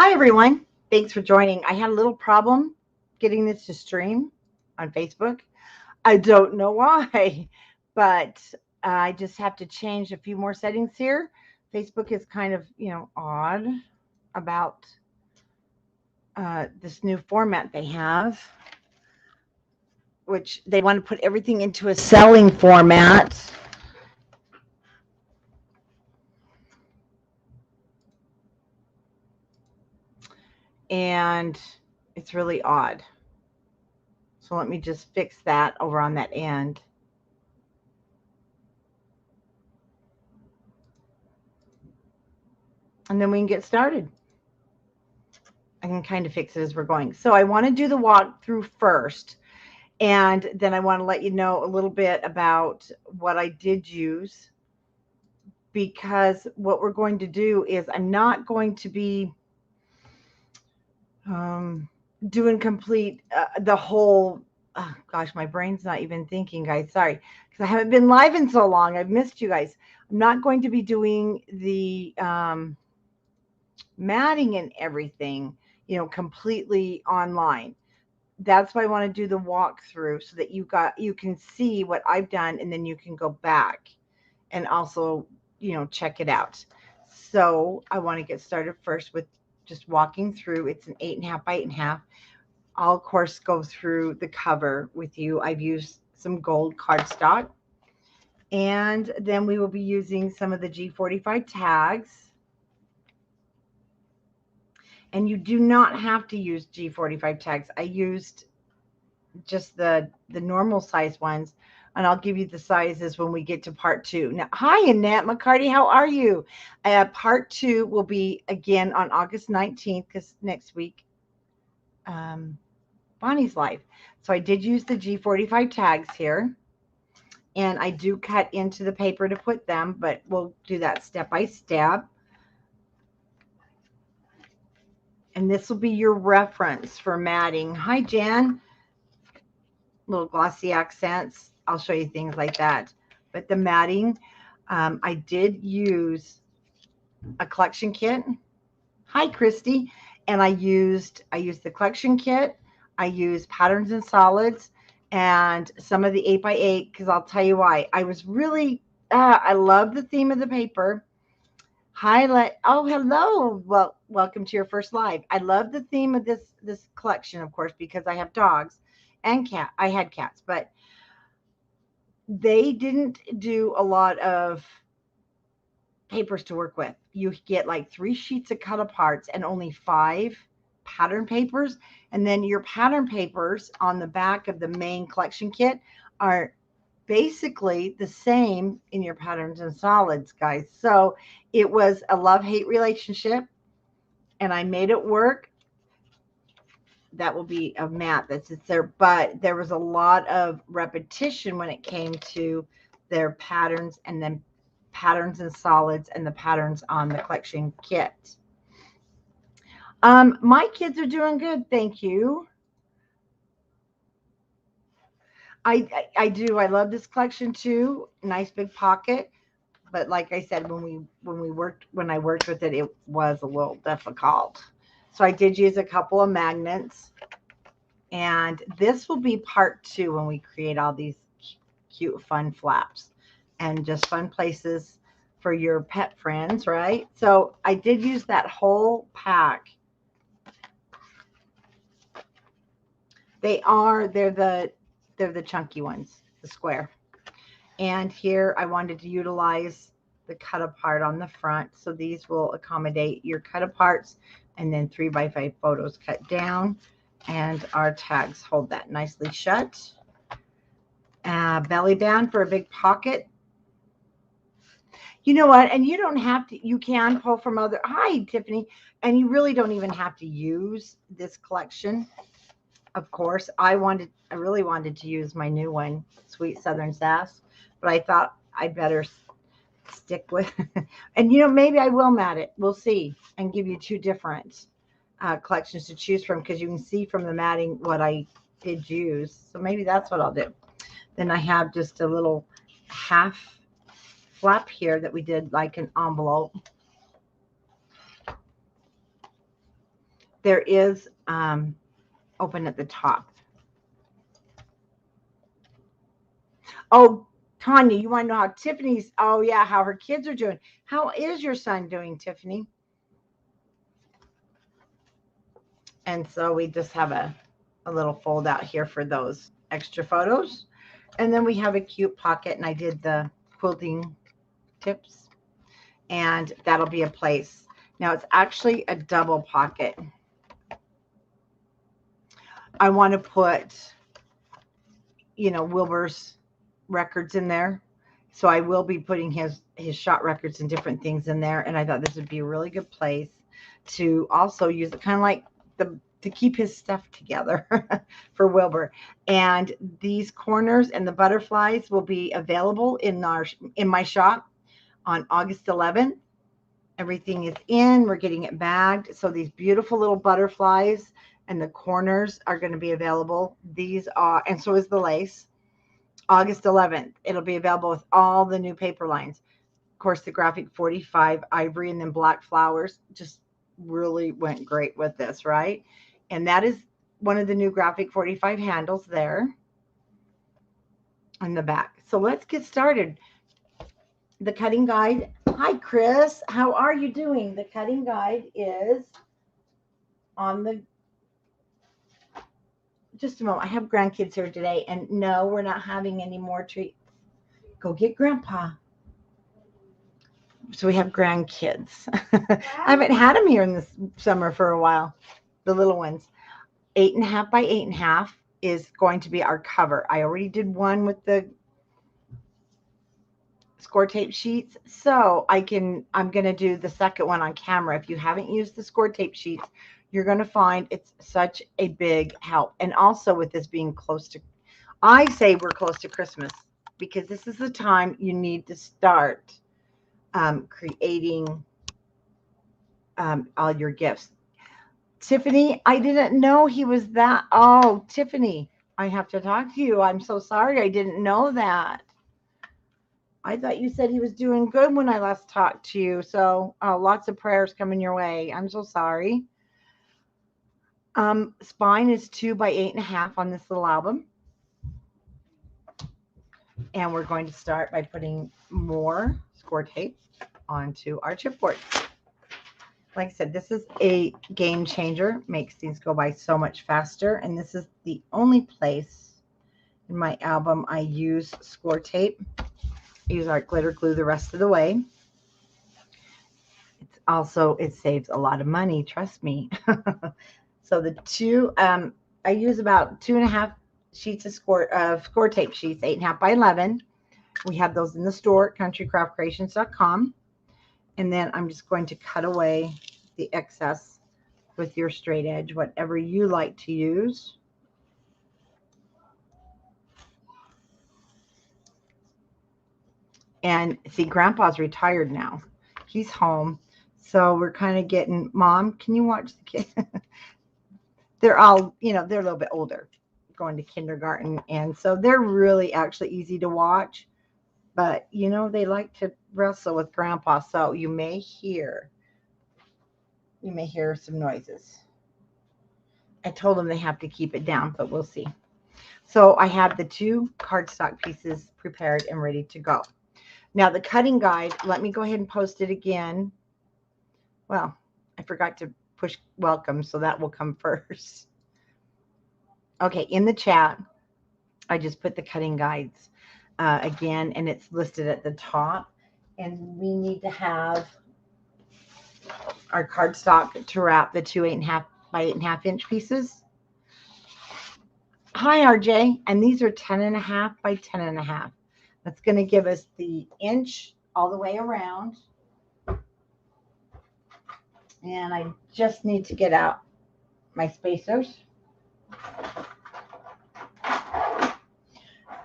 Hi, everyone. Thanks for joining. I had a little problem getting this to stream on Facebook. I don't know why, but I just have to change a few more settings here. Facebook is kind of, odd about this new format they have, which they want to put everything into a selling format. And it's really odd. So let me just fix that over on that end. And then we can get started. I can kind of fix it as we're going. So I want to do the walkthrough first. And then I want to let you know a little bit about what I did use. Because what we're going to do is I'm not going to be doing complete the whole, oh gosh, my brain's not even thinking, guys. Sorry, because I haven't been live in so long. I've missed you guys. I'm not going to be doing the matting and everything, completely online. That's why I want to do the walkthrough so that you can see what I've done, and then you can go back and also, check it out. So I want to get started first with just walking through. It's an 8.5 by 8.5. I'll of course go through the cover with you. I've used some gold cardstock, and then we will be using some of the G45 tags. And you do not have to use G45 tags. I used just the normal size ones, and I'll give you the sizes when we get to part 2. Now, hi, Annette McCarty, how are you? Part 2 will be again on August 19th, because next week, Bonnie's live. So I did use the G45 tags here, and I do cut into the paper to put them, but we'll do that step by step. And this will be your reference for matting. Hi, Jan. Little glossy accents. I'll show you things like that. But the matting, I did use a collection kit. Hi, Christy. And I used the collection kit. I used patterns and solids and some of the 8x8, because I'll tell you why. I was really, I love the theme of the paper. Oh, hello. Well, welcome to your first live. I love the theme of this collection, of course, because I have dogs and cat. I had cats, but they didn't do a lot of papers to work with. You get like 3 sheets of cut aparts and only 5 pattern papers. And then your pattern papers on the back of the main collection kit are basically the same in your patterns and solids, guys. So it was a love-hate relationship, and I made it work. That will be a mat that sits there, but there was a lot of repetition when it came to their patterns, and then patterns and solids and the patterns on the collection kit. My kids are doing good, thank you. I do. I love this collection too. Nice big pocket. But like I said, when I worked with it, it was a little difficult. So I did use a couple of magnets. And this will be part 2 when we create all these cute, fun flaps and just fun places for your pet friends, right? So I did use that whole pack. They're the chunky ones, the square. And here I wanted to utilize the cut apart on the front. So these will accommodate your cut aparts, and then 3x5 photos cut down. And our tags hold that nicely shut. Belly band for a big pocket. You know what? And you don't have to, you can pull from other, hi, Tiffany. And you really don't even have to use this collection. Of course, I really wanted to use my new one, Sweet Southern Sass, but I thought I'd better stick with, and maybe I will mat it. We'll see, and give you 2 different collections to choose from, because you can see from the matting what I did use. So maybe that's what I'll do. Then I have just a little half flap here that we did like an envelope. there is open at the top. Oh, Tanya, you want to know how Tiffany's, oh yeah, how her kids are doing. How is your son doing, Tiffany? And so we just have a little fold out here for those extra photos. And then we have a cute pocket, and I did the quilting tips, and that'll be a place. Now it's actually a double pocket. I want to put, you know, Wilbur's records in there. So I will be putting his shot records and different things in there. And I thought this would be a really good place to also use it, kind of like to keep his stuff together for Wilbur. And these corners and the butterflies will be available in my shop on August 11th. Everything is in. We're getting it bagged. So these beautiful little butterflies and the corners are going to be available. These are, and so is the lace. August 11th, it'll be available with all the new paper lines. Of course, the graphic 45 ivory and then black flowers just really went great with this, right? And that is one of the new graphic 45 handles there on the back. So let's get started. The cutting guide. Hi, Chris. How are you doing? The cutting guide is on the, just a moment. I have grandkids here today, and no, we're not having any more treats. Go get Grandpa. So we have grandkids. I haven't had them here in this summer for a while. The little ones. 8.5 by 8.5 is going to be our cover. I already did one with the score tape sheets, so I'm going to do the second one on camera. If you haven't used the score tape sheets, you're going to find it's such a big help. And also with this being close to, I say we're close to Christmas, because this is the time you need to start creating all your gifts. Tiffany, I didn't know he was that. Oh, Tiffany, I have to talk to you. I'm so sorry. I didn't know that. I thought you said he was doing good when I last talked to you. So lots of prayers coming your way. I'm so sorry. Spine is 2 by 8.5 on this little album. And we're going to start by putting more score tape onto our chipboard. Like I said, this is a game changer. Makes things go by so much faster. And this is the only place in my album I use score tape. I use our glitter glue the rest of the way. It's also, it saves a lot of money, trust me. So the two, I use about 2.5 sheets of score tape sheets, 8.5 by 11. We have those in the store at countrycraftcreations.com. And then I'm just going to cut away the excess with your straight edge, whatever you like to use. And see, Grandpa's retired now. He's home. So we're kind of getting, Mom, can you watch the kids? They're all, you know, they're a little bit older, going to kindergarten. And so they're really actually easy to watch. But, you know, they like to wrestle with Grandpa. So you may hear some noises. I told them they have to keep it down, but we'll see. So I have the 2 cardstock pieces prepared and ready to go. Now the cutting guide, let me go ahead and post it again. Well, I forgot to push welcome, so that will come first. Okay, in the chat, I just put the cutting guides again, and it's listed at the top. And we need to have our cardstock to wrap the 2 8.5 by 8.5 inch pieces. Hi, RJ. And these are 10.5 by 10.5. That's going to give us the inch all the way around. And I just need to get out my spacers.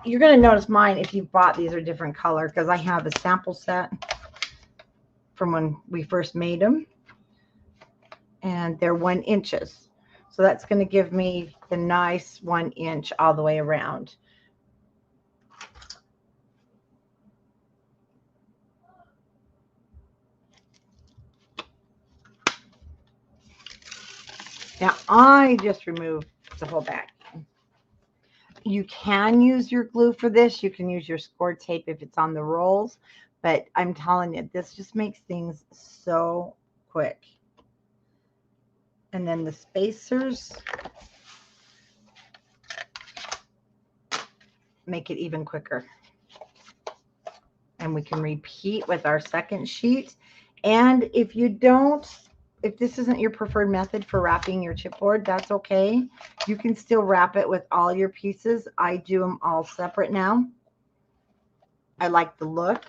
You're going to notice mine, if you bought these, are different color, because I have a sample set from when we first made them. And they're 1 inches. So that's going to give me the nice 1 inch all the way around. Now I just removed the whole back. You can use your glue for this. You can use your score tape if it's on the rolls, but I'm telling you, this just makes things so quick. And then the spacers make it even quicker. And we can repeat with our second sheet. And if you don't, if this isn't your preferred method for wrapping your chipboard, that's okay. You can still wrap it with all your pieces. I do them all separate now. I like the look.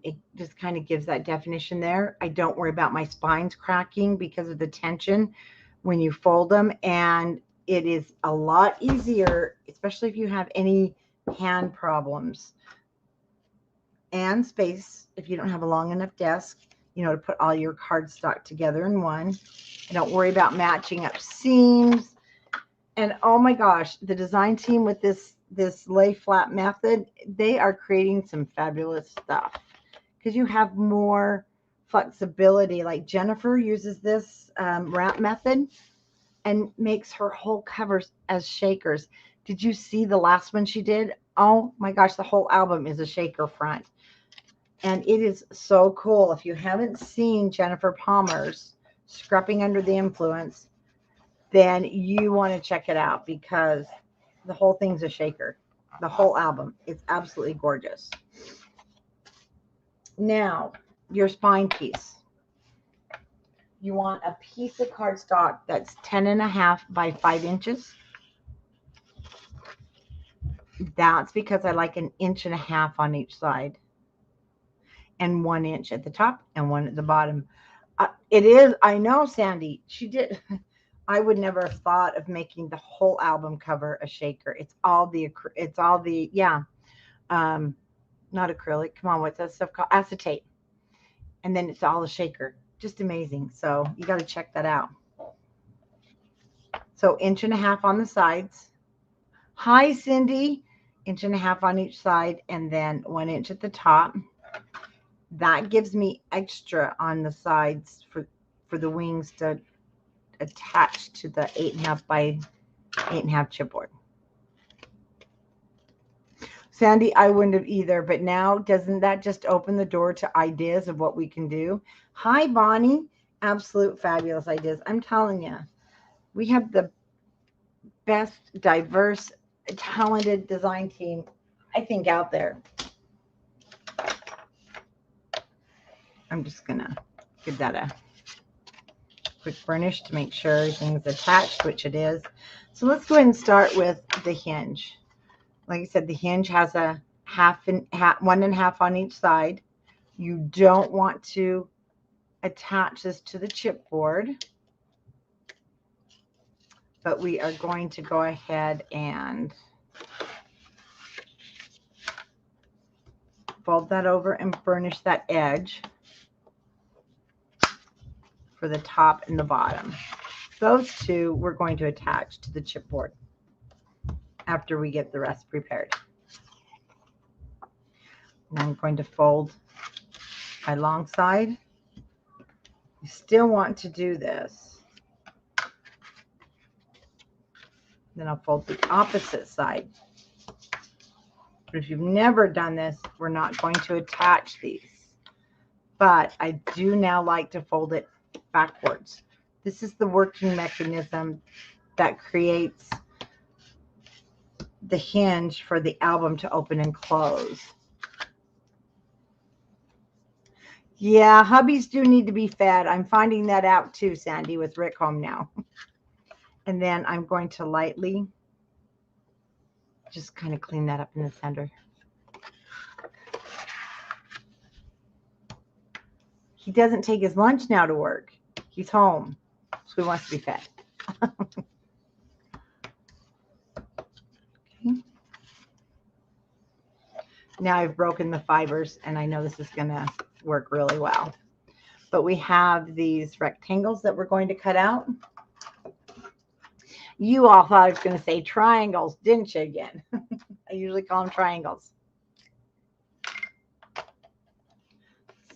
It just kind of gives that definition there. I don't worry about my spines cracking because of the tension when you fold them. And it is a lot easier, especially if you have any hand problems and space, if you don't have a long enough desk, you know, to put all your cardstock together in one. And don't worry about matching up seams. And oh my gosh, the design team with this lay flat method, they are creating some fabulous stuff because you have more flexibility. Like Jennifer uses this wrap method and makes her whole covers as shakers. Did you see the last one she did? Oh my gosh, the whole album is a shaker front. And it is so cool. If you haven't seen Jennifer Palmer's Scrubbing Under the Influence, then you want to check it out because the whole thing's a shaker. The whole album. It's absolutely gorgeous. Now, your spine piece. You want a piece of cardstock that's 10.5 by 5 inches. That's because I like 1.5 inches on each side. And 1 inch at the top and 1 at the bottom. It is, I know, Sandy, she did. I would never have thought of making the whole album cover a shaker. It's all the, yeah, not acrylic. Come on, what's that stuff called? Acetate. And then it's all a shaker. Just amazing. So you got to check that out. So 1.5 inches on the sides. Hi, Cindy. 1.5 inches on each side, and then 1 inch at the top. That gives me extra on the sides for the wings to attach to the 8.5 by 8.5 chipboard. Sandy, I wouldn't have either, but now doesn't that just open the door to ideas of what we can do? Hi, Bonnie. Absolute fabulous ideas. I'm telling you, we have the best, diverse, talented design team, I think, out there. I'm just going to give that a quick burnish to make sure everything's attached, which it is. So let's go ahead and start with the hinge. Like I said, the hinge has a 1.5 on each side. You don't want to attach this to the chipboard, but we are going to go ahead and fold that over and burnish that edge for the top and the bottom. Those two we're going to attach to the chipboard after we get the rest prepared. And I'm going to fold my long side. You still want to do this. Then I'll fold the opposite side. But if you've never done this, we're not going to attach these. But I do now like to fold it backwards. This is the working mechanism that creates the hinge for the album to open and close. Yeah, hubbies do need to be fed. I'm finding that out too, Sandy, with Rick home now. And then I'm going to lightly just kind of clean that up in the center. He doesn't take his lunch now to work. He's home, so he wants to be fed. Okay. Now I've broken the fibers, and I know this is going to work really well. But we have these rectangles that we're going to cut out. You all thought I was going to say triangles, didn't you again? I usually call them triangles.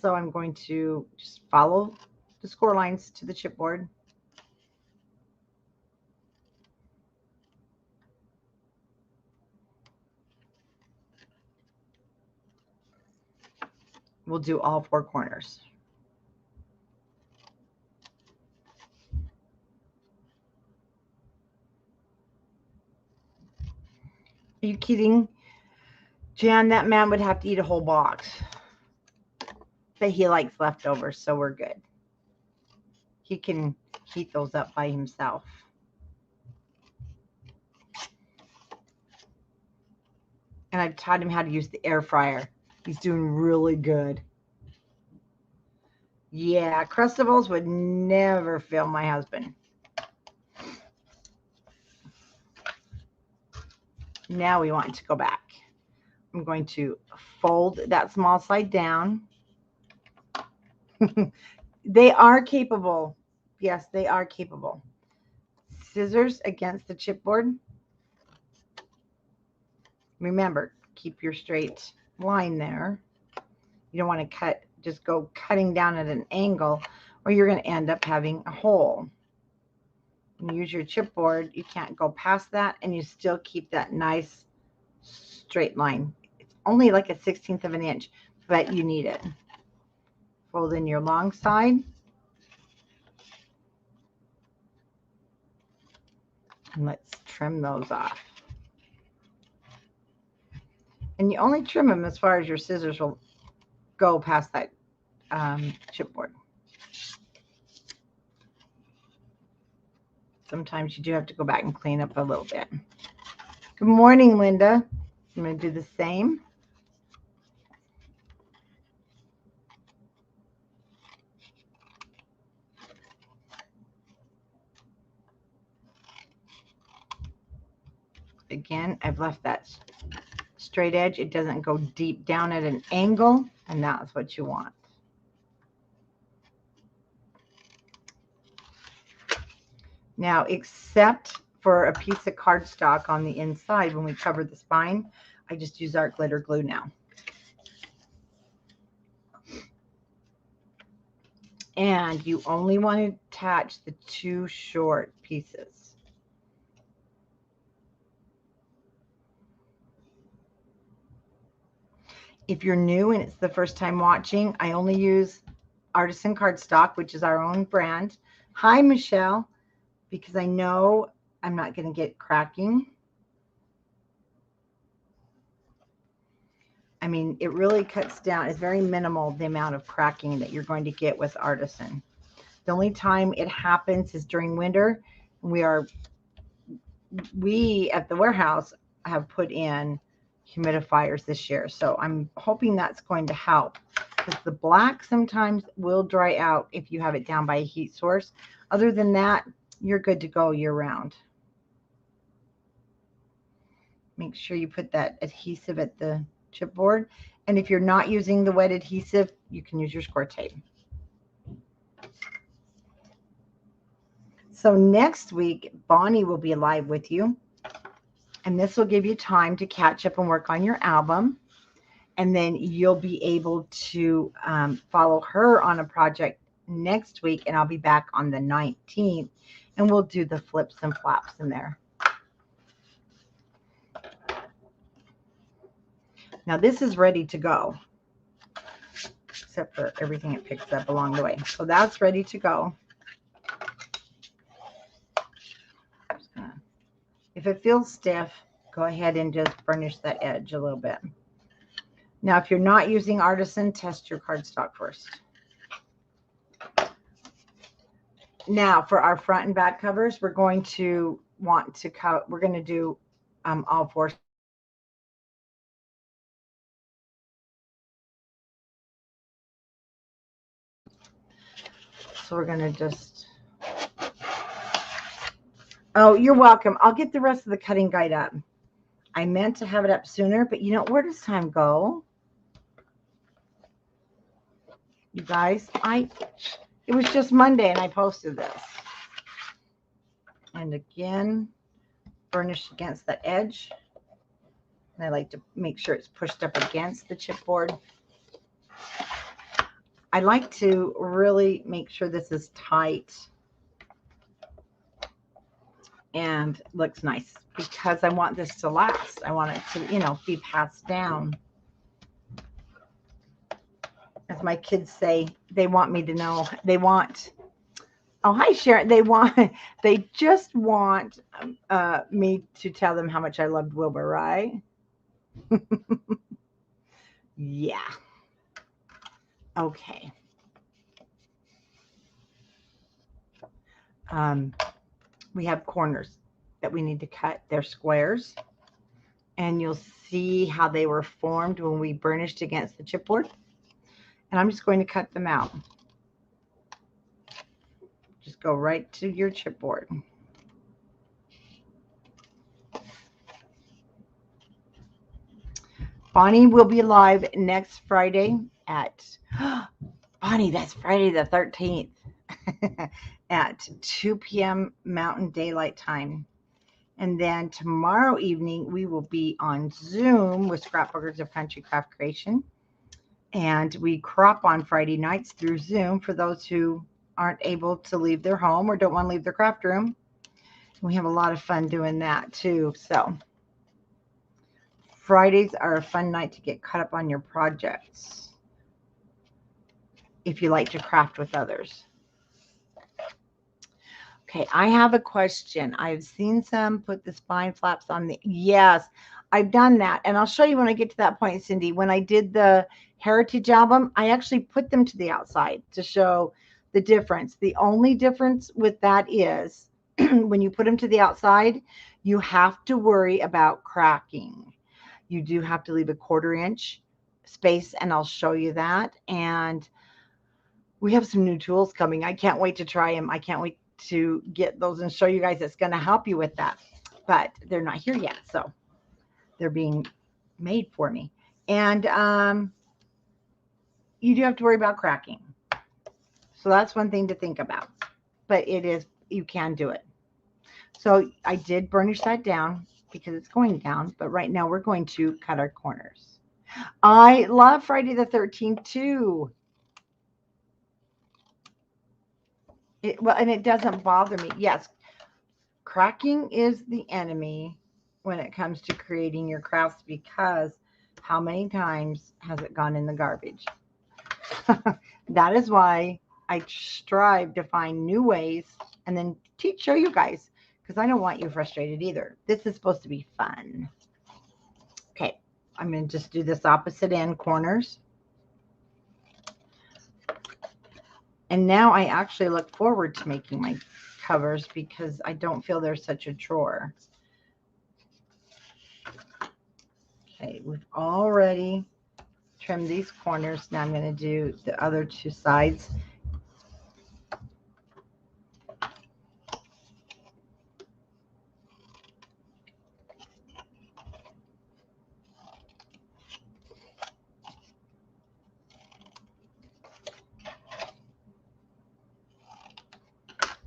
So I'm going to just follow the score lines to the chipboard. We'll do all 4 corners. Are you kidding? Jan, that man would have to eat a whole box. But he likes leftovers, so we're good. He can heat those up by himself. And I've taught him how to use the air fryer. He's doing really good. Yeah, Crustables would never fail my husband. Now we want to go back. I'm going to fold that small side down. They are capable. Yes, they are capable. Scissors against the chipboard. Remember, keep your straight line there. You don't want to cut, just go cutting down at an angle, or you're going to end up having a hole. When you use your chipboard, you can't go past that, and you still keep that nice straight line. It's only like a 1/16 of an inch, but you need it. Fold in your long side. And let's trim those off. And you only trim them as far as your scissors will go past that chipboard. Sometimes you do have to go back and clean up a little bit. Good morning, Linda. I'm going to do the same. Again, I've left that straight edge. It doesn't go deep down at an angle, and that's what you want. Now, except for a piece of cardstock on the inside when we cover the spine, I just use art glitter glue now. And you only want to attach the 2 short pieces. If you're new and it's the first time watching, I only use Artisan cardstock, which is our own brand. Hi, Michelle, because I know I'm not going to get cracking. I mean, it really cuts down. It's very minimal, the amount of cracking that you're going to get with Artisan. The only time it happens is during winter. We at the warehouse have put in humidifiers this year, so I'm hoping that's going to help, because the black sometimes will dry out if you have it down by a heat source. Other than that, you're good to go year round. Make sure you put that adhesive at the chipboard, and if you're not using the wet adhesive, you can use your score tape. So next week, Bonnie will be live with you, and this will give you time to catch up and work on your album, and then you'll be able to follow her on a project next week, and I'll be back on the 19th, and we'll do the flips and flaps in there. Now this is ready to go, except for everything it picks up along the way. So that's ready to go. If it feels stiff, go ahead and just burnish that edge a little bit. Now, if you're not using Artisan, test your cardstock first. Now, for our front and back covers, we're going to want to cut. We're going to do all 4. So we're going to just. Oh, you're welcome. I'll get the rest of the cutting guide up. I meant to have it up sooner, but you know, where does time go? You guys, it was just Monday and I posted this. And again, burnish against that edge. And I like to make sure it's pushed up against the chipboard. I like to really make sure this is tight and looks nice because I want this to last. I want it to, you know, be passed down. As my kids say, they want me to know. They want, oh, hi, Sharon. They just want me to tell them how much I loved Wilbur, right? Yeah. Okay. We have corners that we need to cut. They're squares. And you'll see how they were formed when we burnished against the chipboard. And I'm just going to cut them out. Just go right to your chipboard. Bonnie will be live next Friday at, Bonnie, that's Friday the 13th at 2 p.m. Mountain Daylight Time. And then tomorrow evening, we will be on Zoom with Scrapbookers of Country Craft Creation. And we crop on Friday nights through Zoom for those who aren't able to leave their home or don't want to leave their craft room. We have a lot of fun doing that too. So Fridays are a fun night to get caught up on your projects if you like to craft with others. Okay, I have a question. I've seen some put the spine flaps on the, yes, I've done that. And I'll show you when I get to that point, Cindy. When I did the Heritage album, I actually put them to the outside to show the difference. The only difference with that is when you put them to the outside, you have to worry about cracking. You do have to leave a 1/4 inch space, and I'll show you that. And we have some new tools coming. I can't wait to try them. I can't wait to get those and show you guys. It's going to help you with that, but they're not here yet, so they're being made for me. And you do have to worry about cracking, so that's one thing to think about, but it is, you can do it. So I did burnish that down because it's going down, but right now we're going to cut our corners. I love Friday the 13th too. Well, and it doesn't bother me. Yes, cracking is the enemy when it comes to creating your crafts, because how many times has it gone in the garbage? That is why I strive to find new ways and then show you guys, because I don't want you frustrated either. This is supposed to be fun. Okay, I'm going to just do this opposite end corners. And now I actually look forward to making my covers because I don't feel they're such a chore. Okay, we've already trimmed these corners. Now I'm going to do the other two sides.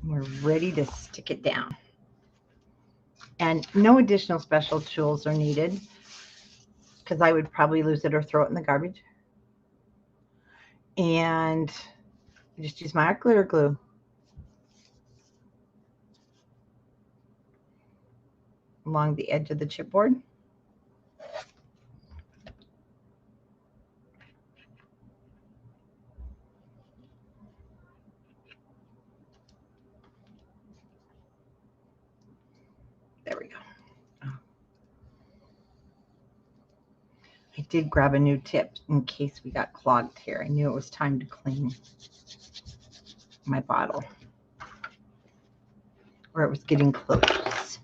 We're ready to stick it down. And no additional special tools are needed because I would probably lose it or throw it in the garbage. And just use my glitter glue. Along the edge of the chipboard. There we go. I did grab a new tip in case we got clogged here. I knew it was time to clean my bottle, or it was getting close.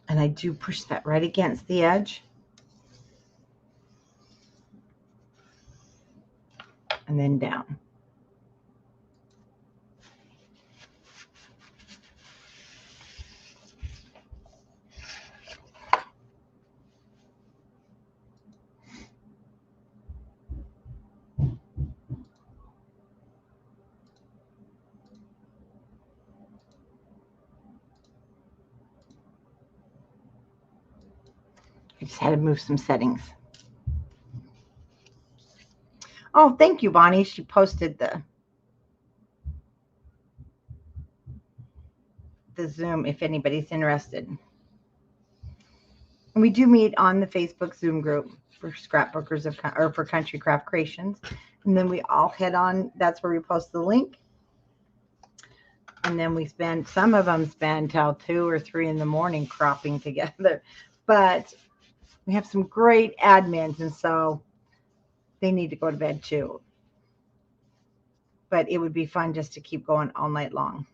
And I do push that right against the edge. And then down. I just had to move some settings. Oh, thank you, Bonnie. She posted the Zoom if anybody's interested. And we do meet on the Facebook Zoom group for scrapbookers or for Country Craft Creations. And then we all head on, that's where we post the link. And then we spend, some of them spend till 2 or 3 in the morning cropping together. But we have some great admins, and so they need to go to bed too. But it would be fun just to keep going all night long.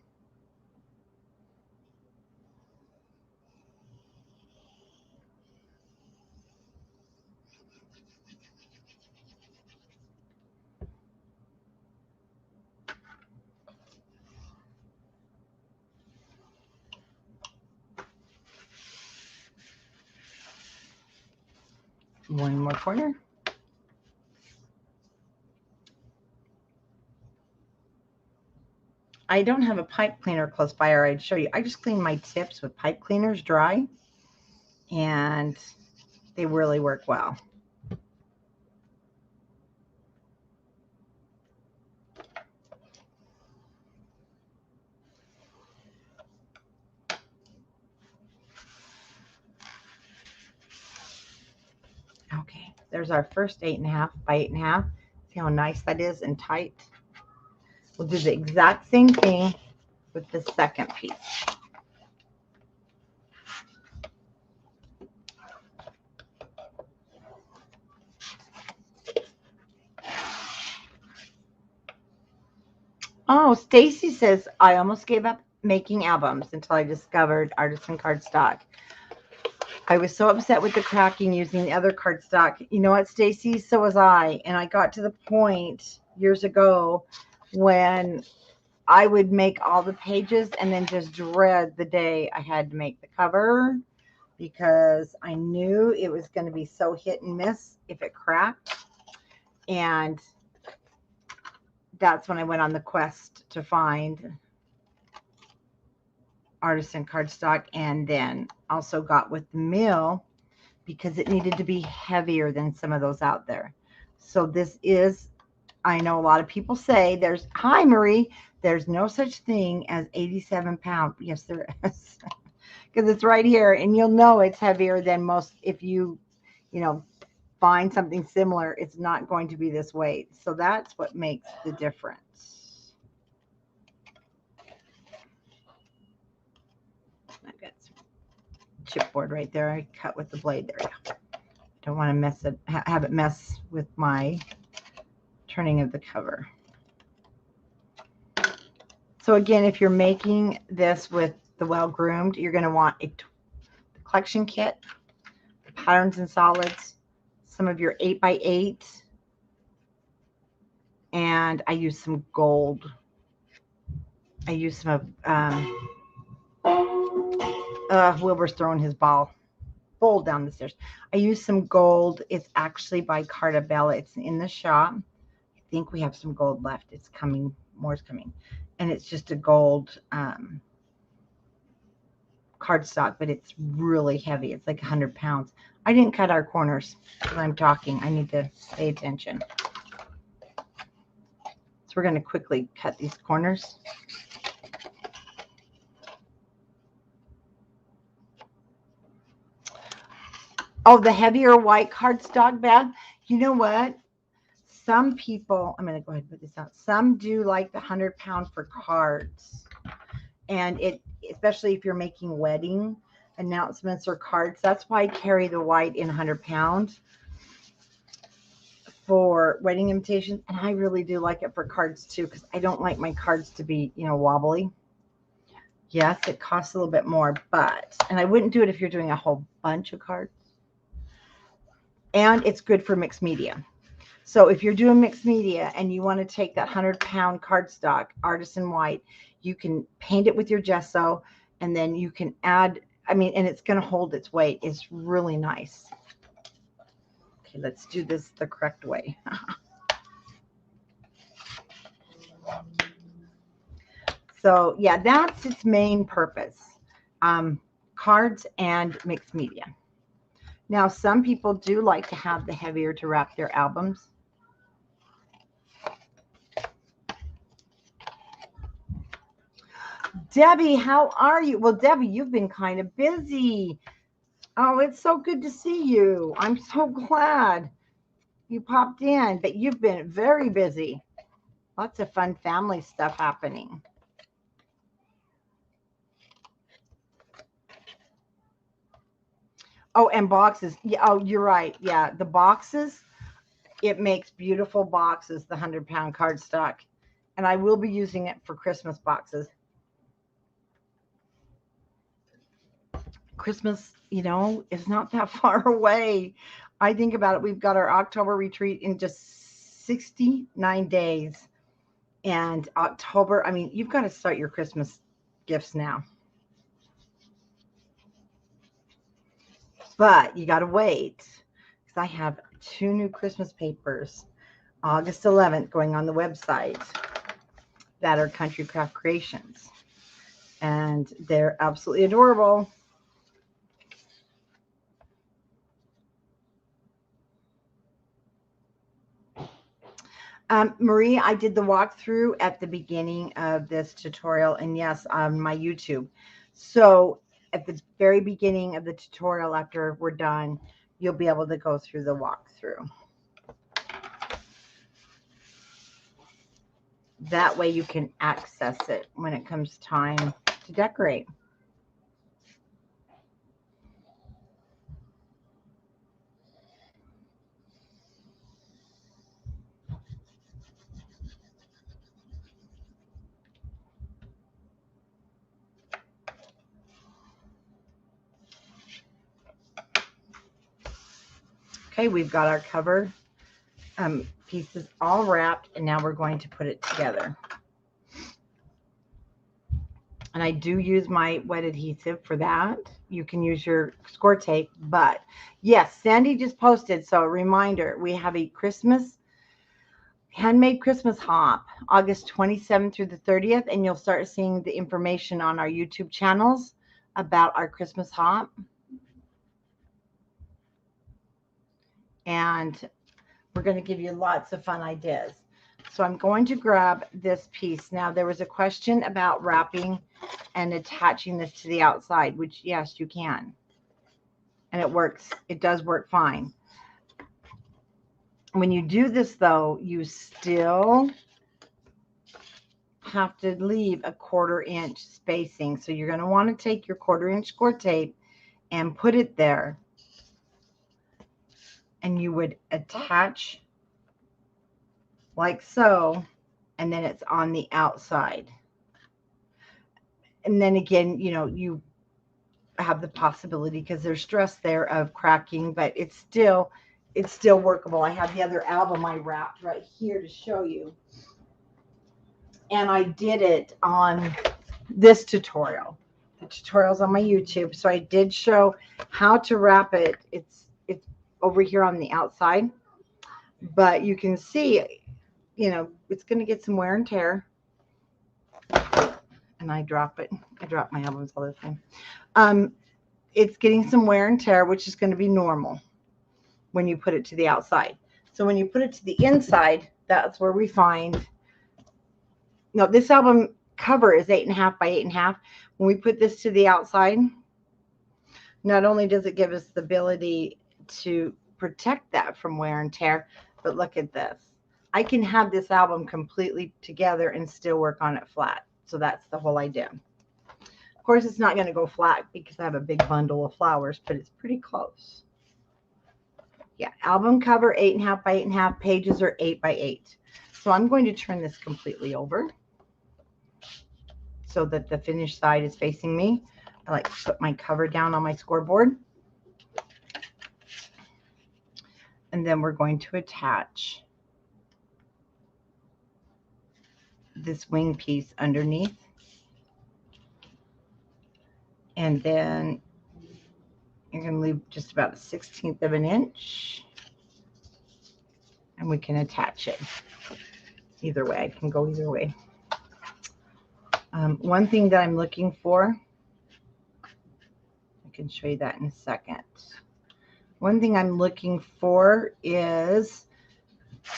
One more corner. I don't have a pipe cleaner close by, or I'd show you. I just clean my tips with pipe cleaners dry, and they really work well. Okay, there's our first 8.5 by 8.5. See how nice that is and tight? We'll do the exact same thing with the second piece. Oh, Stacy says, I almost gave up making albums until I discovered Artisan cardstock. I was so upset with the cracking using the other cardstock. You know what, Stacy? So was I. And I got to the point years ago when I would make all the pages and then just dread the day I had to make the cover, because I knew it was going to be so hit and miss if it cracked. And that's when I went on the quest to find Artisan cardstock, and then also got with the mill because it needed to be heavier than some of those out there. So this is, I know a lot of people say there's, hi Marie, there's no such thing as 87 pound. Yes, there is, because it's right here, and you'll know it's heavier than most. If you find something similar, it's not going to be this weight. So that's what makes the difference. I've got some chipboard right there. I cut with the blade. There we go. I don't want to mess it, have it mess with my turning of the cover. So again, if you're making this with the Well Groomed, you're going to want a collection kit, patterns and solids, some of your 8x8, and I use some gold. I use some of Wilbur's throwing his bowl down the stairs. I use some gold. It's actually by Carta Bella. It's in the shop. I think we have some gold left. It's coming. More's coming. And it's just a gold cardstock, but it's really heavy. It's like 100 pounds. I didn't cut our corners because I'm talking. I need to pay attention. So we're going to quickly cut these corners. Oh, the heavier white cardstock bag. You know what? Some people, I'm going to go ahead and put this out. Some do like the 100 pound for cards. And it, especially if you're making wedding announcements or cards, that's why I carry the white in 100 pound for wedding invitations. And I really do like it for cards too, because I don't like my cards to be, wobbly. Yes, it costs a little bit more, but, and I wouldn't do it if you're doing a whole bunch of cards. And it's good for mixed media. So if you're doing mixed media and you want to take that 100 pound cardstock, Artisan white, you can paint it with your gesso, and then you can add, and it's going to hold its weight. It's really nice. Okay, let's do this the correct way. So yeah, that's its main purpose. Cards and mixed media. Now, some people do like to have the heavier to wrap their albums. Debbie, how are you? Well, Debbie, you've been kind of busy. Oh, it's so good to see you. I'm so glad you popped in, but you've been very busy. Lots of fun family stuff happening. Oh, and boxes. Yeah, oh, you're right. Yeah, the boxes, it makes beautiful boxes, the 100-pound cardstock. And I will be using it for Christmas boxes. Christmas, is not that far away. I think about it. We've got our October retreat in just 69 days. And October, I mean, you've got to start your Christmas gifts now. But you got to wait, because I have 2 new Christmas papers, August 11th, going on the website that are Country Craft Creations. And they're absolutely adorable. Marie, I did the walkthrough at the beginning of this tutorial, and yes, on my YouTube. So at the very beginning of the tutorial, after we're done, you'll be able to go through the walkthrough. That way you can access it when it comes time to decorate. Okay, we've got our cover pieces all wrapped, and now we're going to put it together. And I do use my wet adhesive for that. You can use your score tape, but yes, Sandy just posted. So a reminder, we have a handmade Christmas hop, August 27th through the 30th. And you'll start seeing the information on our YouTube channels about our Christmas hop. And we're going to give you lots of fun ideas. So I'm going to grab this piece. Now, there was a question about wrapping and attaching this to the outside, which, yes, you can. And it works. It does work fine. When you do this, though, you still have to leave a 1/4 inch spacing. So you're going to want to take your 1/4 inch score tape and put it there. And you would attach like so, and then it's on the outside. And then again, you have the possibility, because there's stress there, of cracking, but it's still workable. I have the other album I wrapped right here to show you. And I did it on this tutorial. The tutorial's on my YouTube. So I did show how to wrap it. It's over here on the outside. But you can see, it's going to get some wear and tear. And I drop it. I drop my albums all the time. It's getting some wear and tear, which is going to be normal when you put it to the outside. So when you put it to the inside, that's where we find. No, this album cover is 8.5 by 8.5. When we put this to the outside, not only does it give us the ability to protect that from wear and tear, but look at this. I can have this album completely together and still work on it flat. So that's the whole idea. Of course, it's not going to go flat because I have a big bundle of flowers, but it's pretty close. Yeah, album cover 8.5 by 8.5. Pages are 8 by 8. So I'm going to turn this completely over so that the finished side is facing me. I like to put my cover down on my scoreboard. And then we're going to attach this wing piece underneath. And then you're going to leave just about 1/16 of an inch. And we can attach it either way. I can go either way. One thing that I'm looking for, I can show you that in a second. One thing I'm looking for is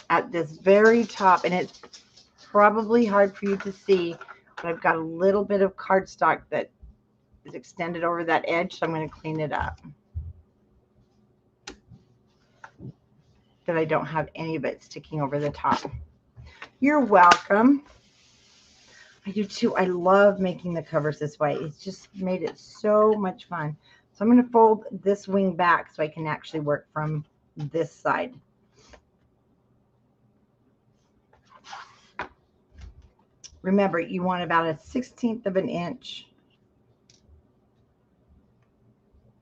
at this very top, and it's probably hard for you to see, but I've got a little bit of cardstock that is extended over that edge, so I'm going to clean it up. That I don't have any of it sticking over the top. You're welcome. I do too. I love making the covers this way. It's just made it so much fun. So I'm going to fold this wing back so I can actually work from this side. Remember, you want about a 1/16 of an inch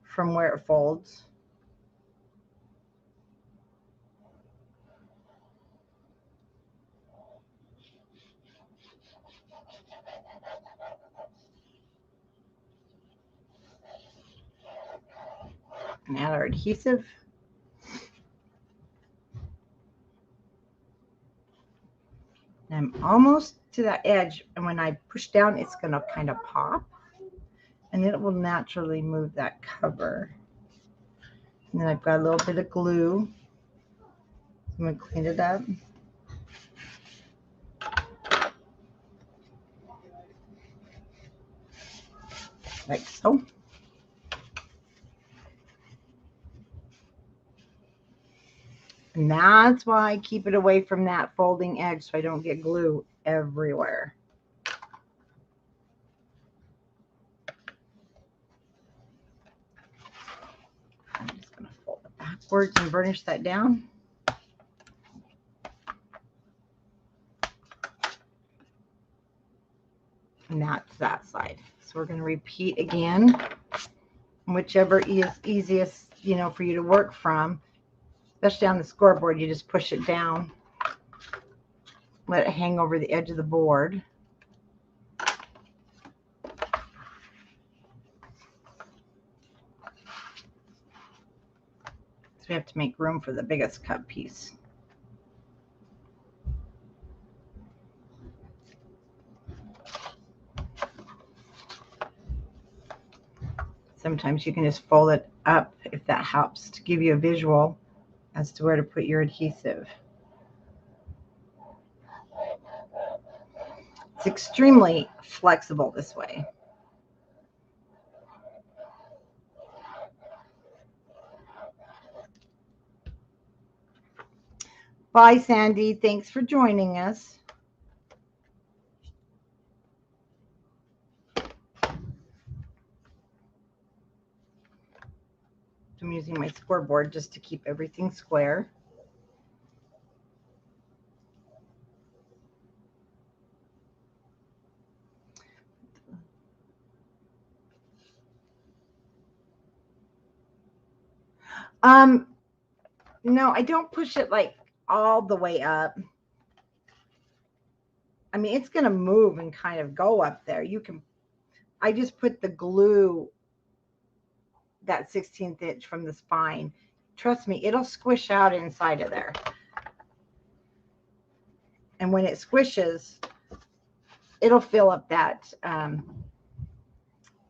from where it folds. And add our adhesive. And I'm almost to that edge, and when I push down, it's going to kind of pop, and then it will naturally move that cover. And then I've got a little bit of glue. I'm going to clean it up. Like so. And that's why I keep it away from that folding edge so I don't get glue everywhere. I'm just going to fold it backwards and burnish that down. And that's that side. So we're going to repeat again, whichever is easiest, you know, for you to work from. Especially on the scoreboard, you just push it down, let it hang over the edge of the board. So we have to make room for the biggest cut piece. Sometimes you can just fold it up if that helps to give you a visual as to where to put your adhesive. It's extremely flexible this way. Bye, Sandy. Thanks for joining us. I'm using my scoreboard just to keep everything square. No, I don't push it like all the way up. I mean, it's going to move and kind of go up there. You can, I just put the glue, that 1/16 inch from the spine. Trust me, it'll squish out inside of there. And when it squishes, it'll fill up that,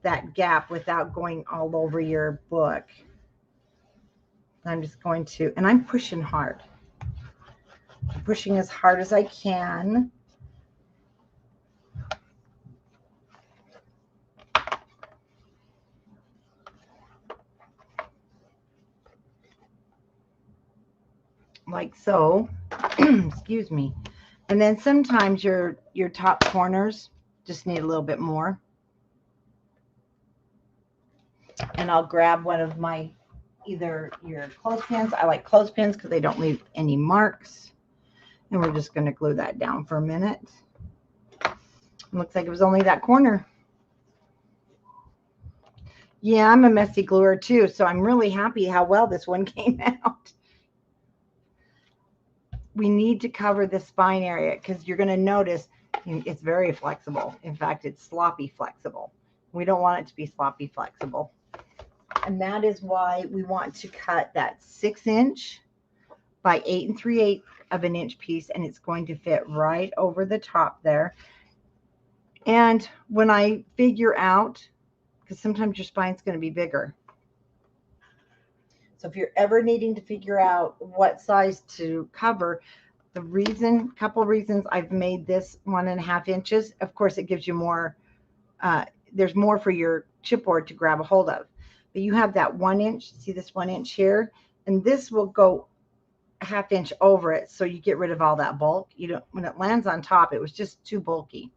that gap without going all over your book. I'm just going to, and I'm pushing hard. I'm pushing as hard as I can. Like so. Excuse me. And then sometimes your top corners just need a little bit more. And I'll grab one of my, either your clothespins. I like clothespins because they don't leave any marks. And we're just going to glue that down for a minute. It looks like it was only that corner. Yeah, I'm a messy gluer too, so I'm really happy how well this one came out. We need to cover the spine area because you're going to notice it's very flexible. In fact, it's sloppy flexible. We don't want it to be sloppy flexible. And that is why we want to cut that 6 inch by 8 3/8 of an inch piece, and it's going to fit right over the top there. And when I figure out, because sometimes your spine's going to be bigger, So if you're ever needing to figure out what size to cover, couple reasons I've made this 1.5 inches. Of course, it gives you more, there's more for your chipboard to grab a hold of. But you have that 1 inch, see this 1 inch here? And this will go a 1/2 inch over it, so you get rid of all that bulk. You don't, when it lands on top, it was just too bulky.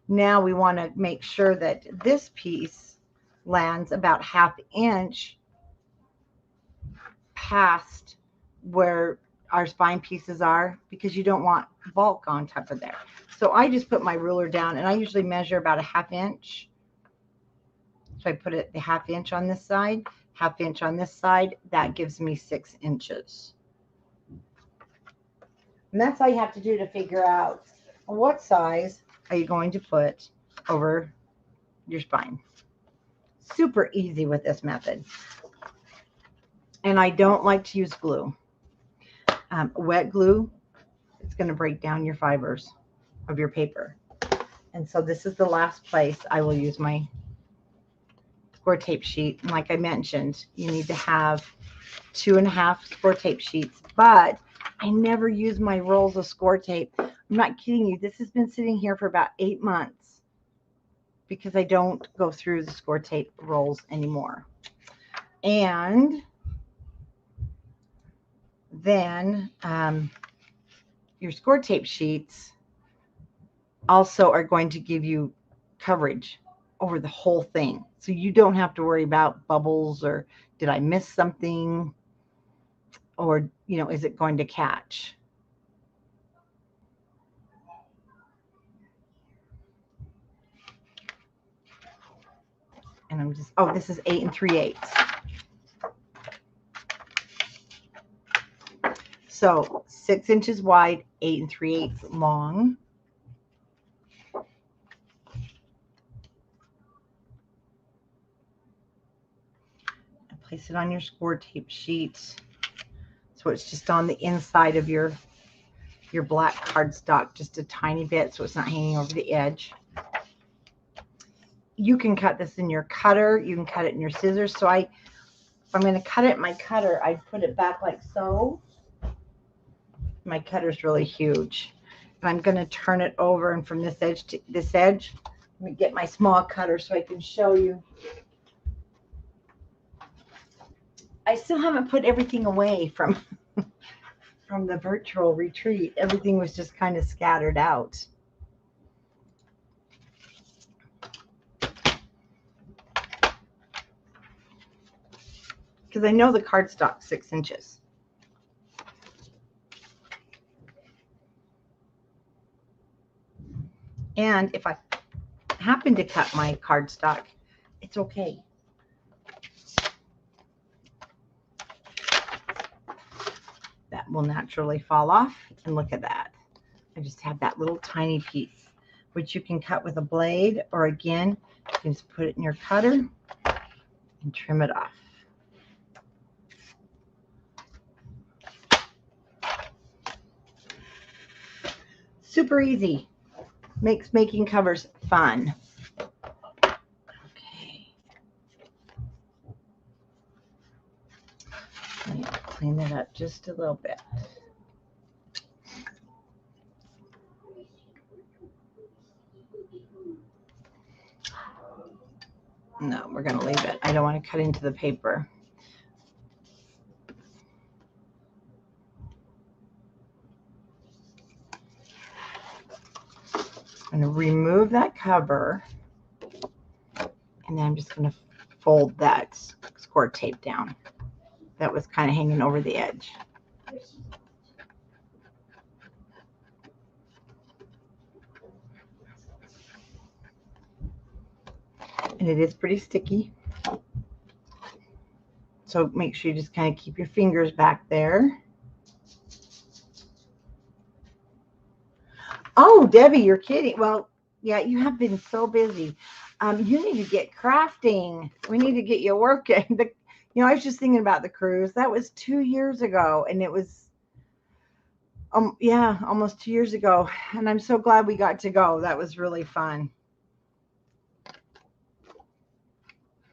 Now we want to make sure that this piece lands about 1/2 inch past where our spine pieces are, because you don't want bulk on top of there. So I just put my ruler down, and I usually measure about a 1/2 inch. So I put it the 1/2 inch on this side, 1/2 inch on this side. That gives me 6 inches. And that's all you have to do to figure out what size are you going to put over your spine. Super easy with this method. And I don't like to use glue. Wet glue, it's going to break down your fibers of your paper. And so this is the last place I will use my score tape sheet. And like I mentioned, you need to have 2.5 score tape sheets, but I never use my rolls of score tape. I'm not kidding you. This has been sitting here for about 8 months because I don't go through the score tape rolls anymore. And then your score tape sheets also are going to give you coverage over the whole thing. So you don't have to worry about bubbles or did I miss something, or, you know, is it going to catch? And I'm just, oh, this is 8 3/8. So 6 inches wide, 8 3/8 long. And place it on your score tape sheet. So it's just on the inside of your black cardstock, just a tiny bit, so it's not hanging over the edge. You can cut this in your cutter. You can cut it in your scissors. So if I'm going to cut it in my cutter, I'd put it back like so. My cutter's really huge. And I'm going to turn it over, and from this edge to this edge, let me get my small cutter so I can show you. I still haven't put everything away from the virtual retreat. Everything was just kind of scattered out. Because I know the cardstock's 6 inches. And if I happen to cut my cardstock, it's okay. That will naturally fall off. And look at that. I just have that little tiny piece, which you can cut with a blade, or again, you can just put it in your cutter and trim it off. Super easy. Makes making covers fun. Okay. Let me clean it up just a little bit. No, we're going to leave it. I don't want to cut into the paper. I'm going to remove that cover, and then I'm just going to fold that score tape down. That was kind of hanging over the edge. And it is pretty sticky. So make sure you just kind of keep your fingers back there. Oh, Debbie, you're kidding. Well, yeah, you have been so busy. You need to get crafting. We need to get you working. You know, I was just thinking about the cruise. That was 2 years ago, and it was, yeah, almost 2 years ago. And I'm so glad we got to go. That was really fun.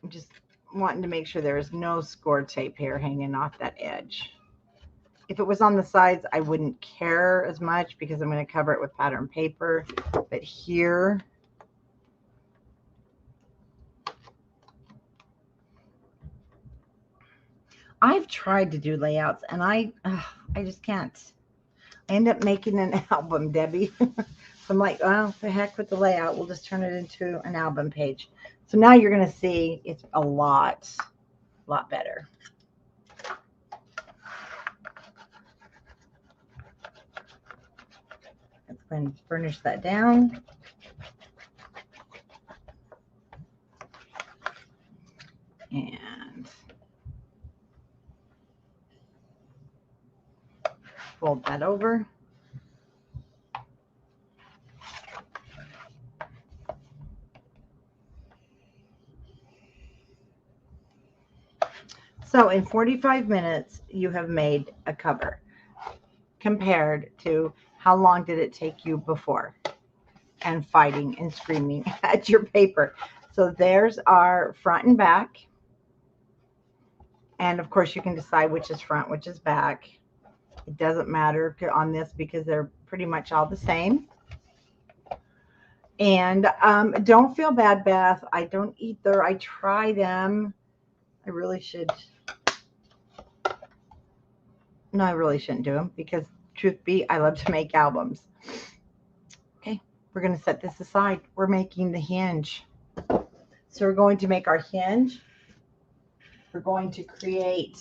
I'm just wanting to make sure there is no score tape here hanging off that edge. If it was on the sides, I wouldn't care as much because I'm going to cover it with pattern paper. But here, I've tried to do layouts and I just can't. I end up making an album, Debbie. So I'm like, oh, the heck with the layout. We'll just turn it into an album page. So now you're going to see it's a lot better. Let's go and burnish that down. And fold that over. So in 45 minutes, you have made a cover compared to how long did it take you before and fighting and screaming at your paper. So there's our front and back. And of course you can decide which is front, which is back. It doesn't matter on this because they're pretty much all the same. And don't feel bad, Beth. I don't either. I try them. I really should. No, I really shouldn't do them because truth be, I love to make albums. Okay, we're going to set this aside. We're making the hinge. So we're going to make our hinge. We're going to create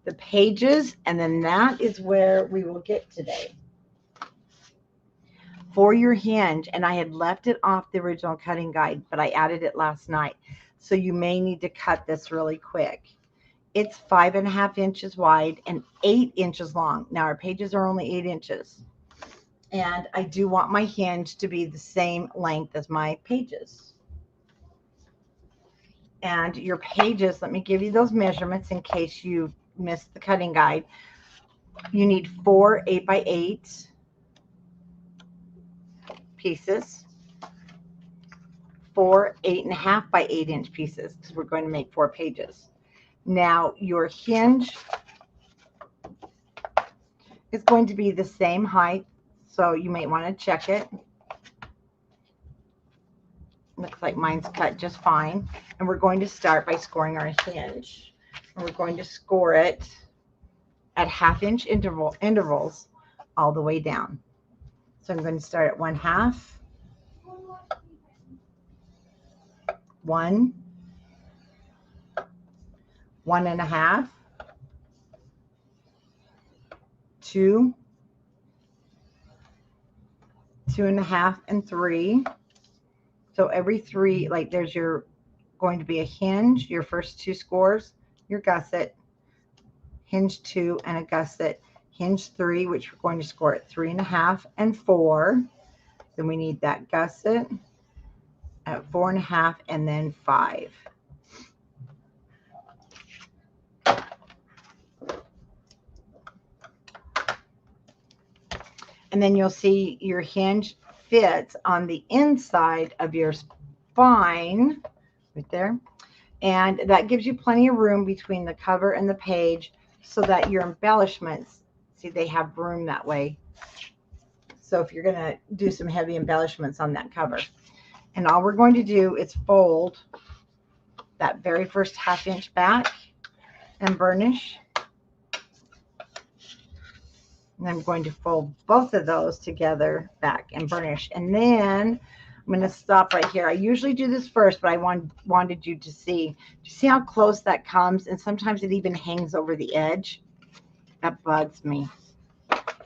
the pages, and then that is where we will get today. For your hinge, and I had left it off the original cutting guide, but I added it last night. So you may need to cut this really quick. It's 5.5 inches wide and 8 inches long. Now our pages are only 8 inches. And I do want my hinge to be the same length as my pages. And your pages, let me give you those measurements in case you missed the cutting guide. You need 4 8x8 pieces, 4 8.5 by 8 inch pieces, because we're going to make 4 pages. Now your hinge is going to be the same height, so you may want to check it. Looks like mine's cut just fine. And we're going to start by scoring our hinge. And we're going to score it at 1/2 inch intervals all the way down. So I'm going to start at 1/2, 1, 1.5, 2, 2.5, and 3. So every 3, like there's your going to be a hinge, your first 2 scores, your gusset, hinge 2 and a gusset, hinge 3, which we're going to score at 3.5 and 4. Then we need that gusset at 4.5 and then 5. And then you'll see your hinge fits on the inside of your spine right there. And that gives you plenty of room between the cover and the page so that your embellishments, see, they have room that way. So if you're going to do some heavy embellishments on that cover. And all we're going to do is fold that very first 1/2 inch back and burnish. And I'm going to fold both of those together back and burnish. And then I'm going to stop right here. I usually do this first, but I wanted you to see. Do you see how close that comes? And sometimes it even hangs over the edge. That bugs me.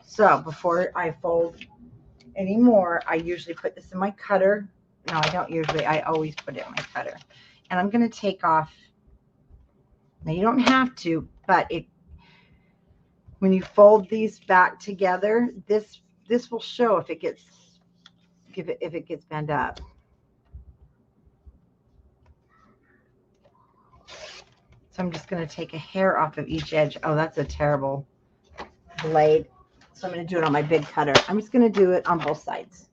So before I fold any more, I usually put this in my cutter. No, I don't usually. I always put it in my cutter. And I'm going to take off. Now you don't have to, but when you fold these back together, this will show if it gets bent up. So I'm just going to take a hair off of each edge. Oh, that's a terrible blade. So I'm going to do it on my big cutter. I'm just going to do it on both sides.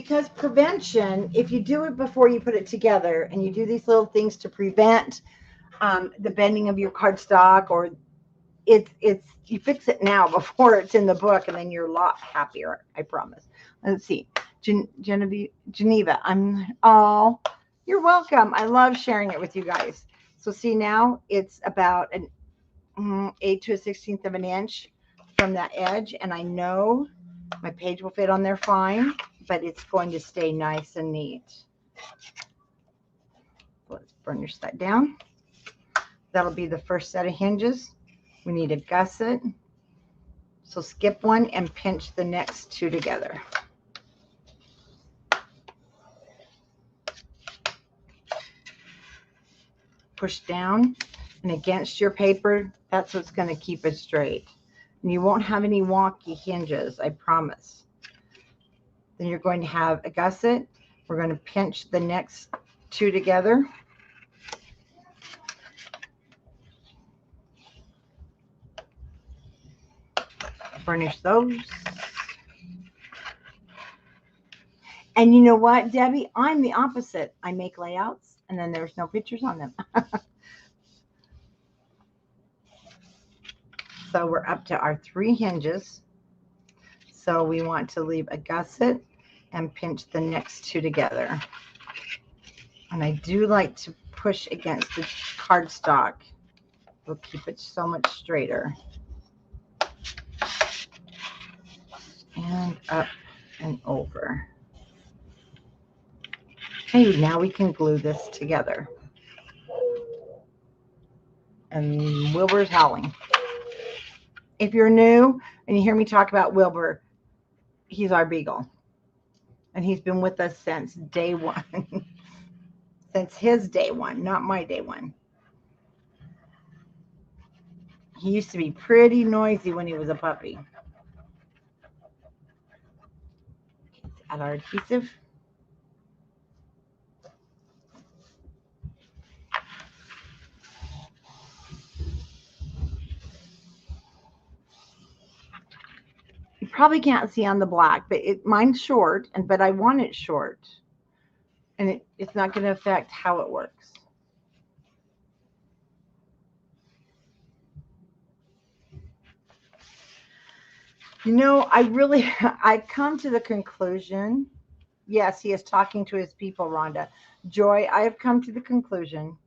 because prevention, if you do it before you put it together and you do these little things to prevent the bending of your cardstock, or it's you fix it now before it's in the book, and then you're a lot happier, I promise. Let's see. Geneva, oh, you're welcome. I love sharing it with you guys. So see, now it's about an 1/8 to a 1/16 of an inch from that edge, and I know my page will fit on there fine, but it's going to stay nice and neat. Let's burnish that down. That'll be the first set of hinges. We need a gusset, so skip one and pinch the next two together. Push down and against your paper. That's what's going to keep it straight. And you won't have any wonky hinges, I promise. Then you're going to have a gusset. We're going to pinch the next two together. Burnish those. And you know what, Debbie? I'm the opposite. I make layouts and then there's no pictures on them. So we're up to our 3 hinges. So we want to leave a gusset and pinch the next 2 together. And I do like to push against the cardstock. It'll keep it so much straighter. And up and over. Okay, now we can glue this together. And Wilbur's howling. If you're new and you hear me talk about Wilbur, he's our beagle. And he's been with us since day one. Since his day one, not my day one. He used to be pretty noisy when he was a puppy. Let's add our adhesive. You probably can't see on the black, but mine's short, but I want it short. And it's not going to affect how it works. You know, I've come to the conclusion, yes, he is talking to his people, Rhonda. Joy, I have come to the conclusion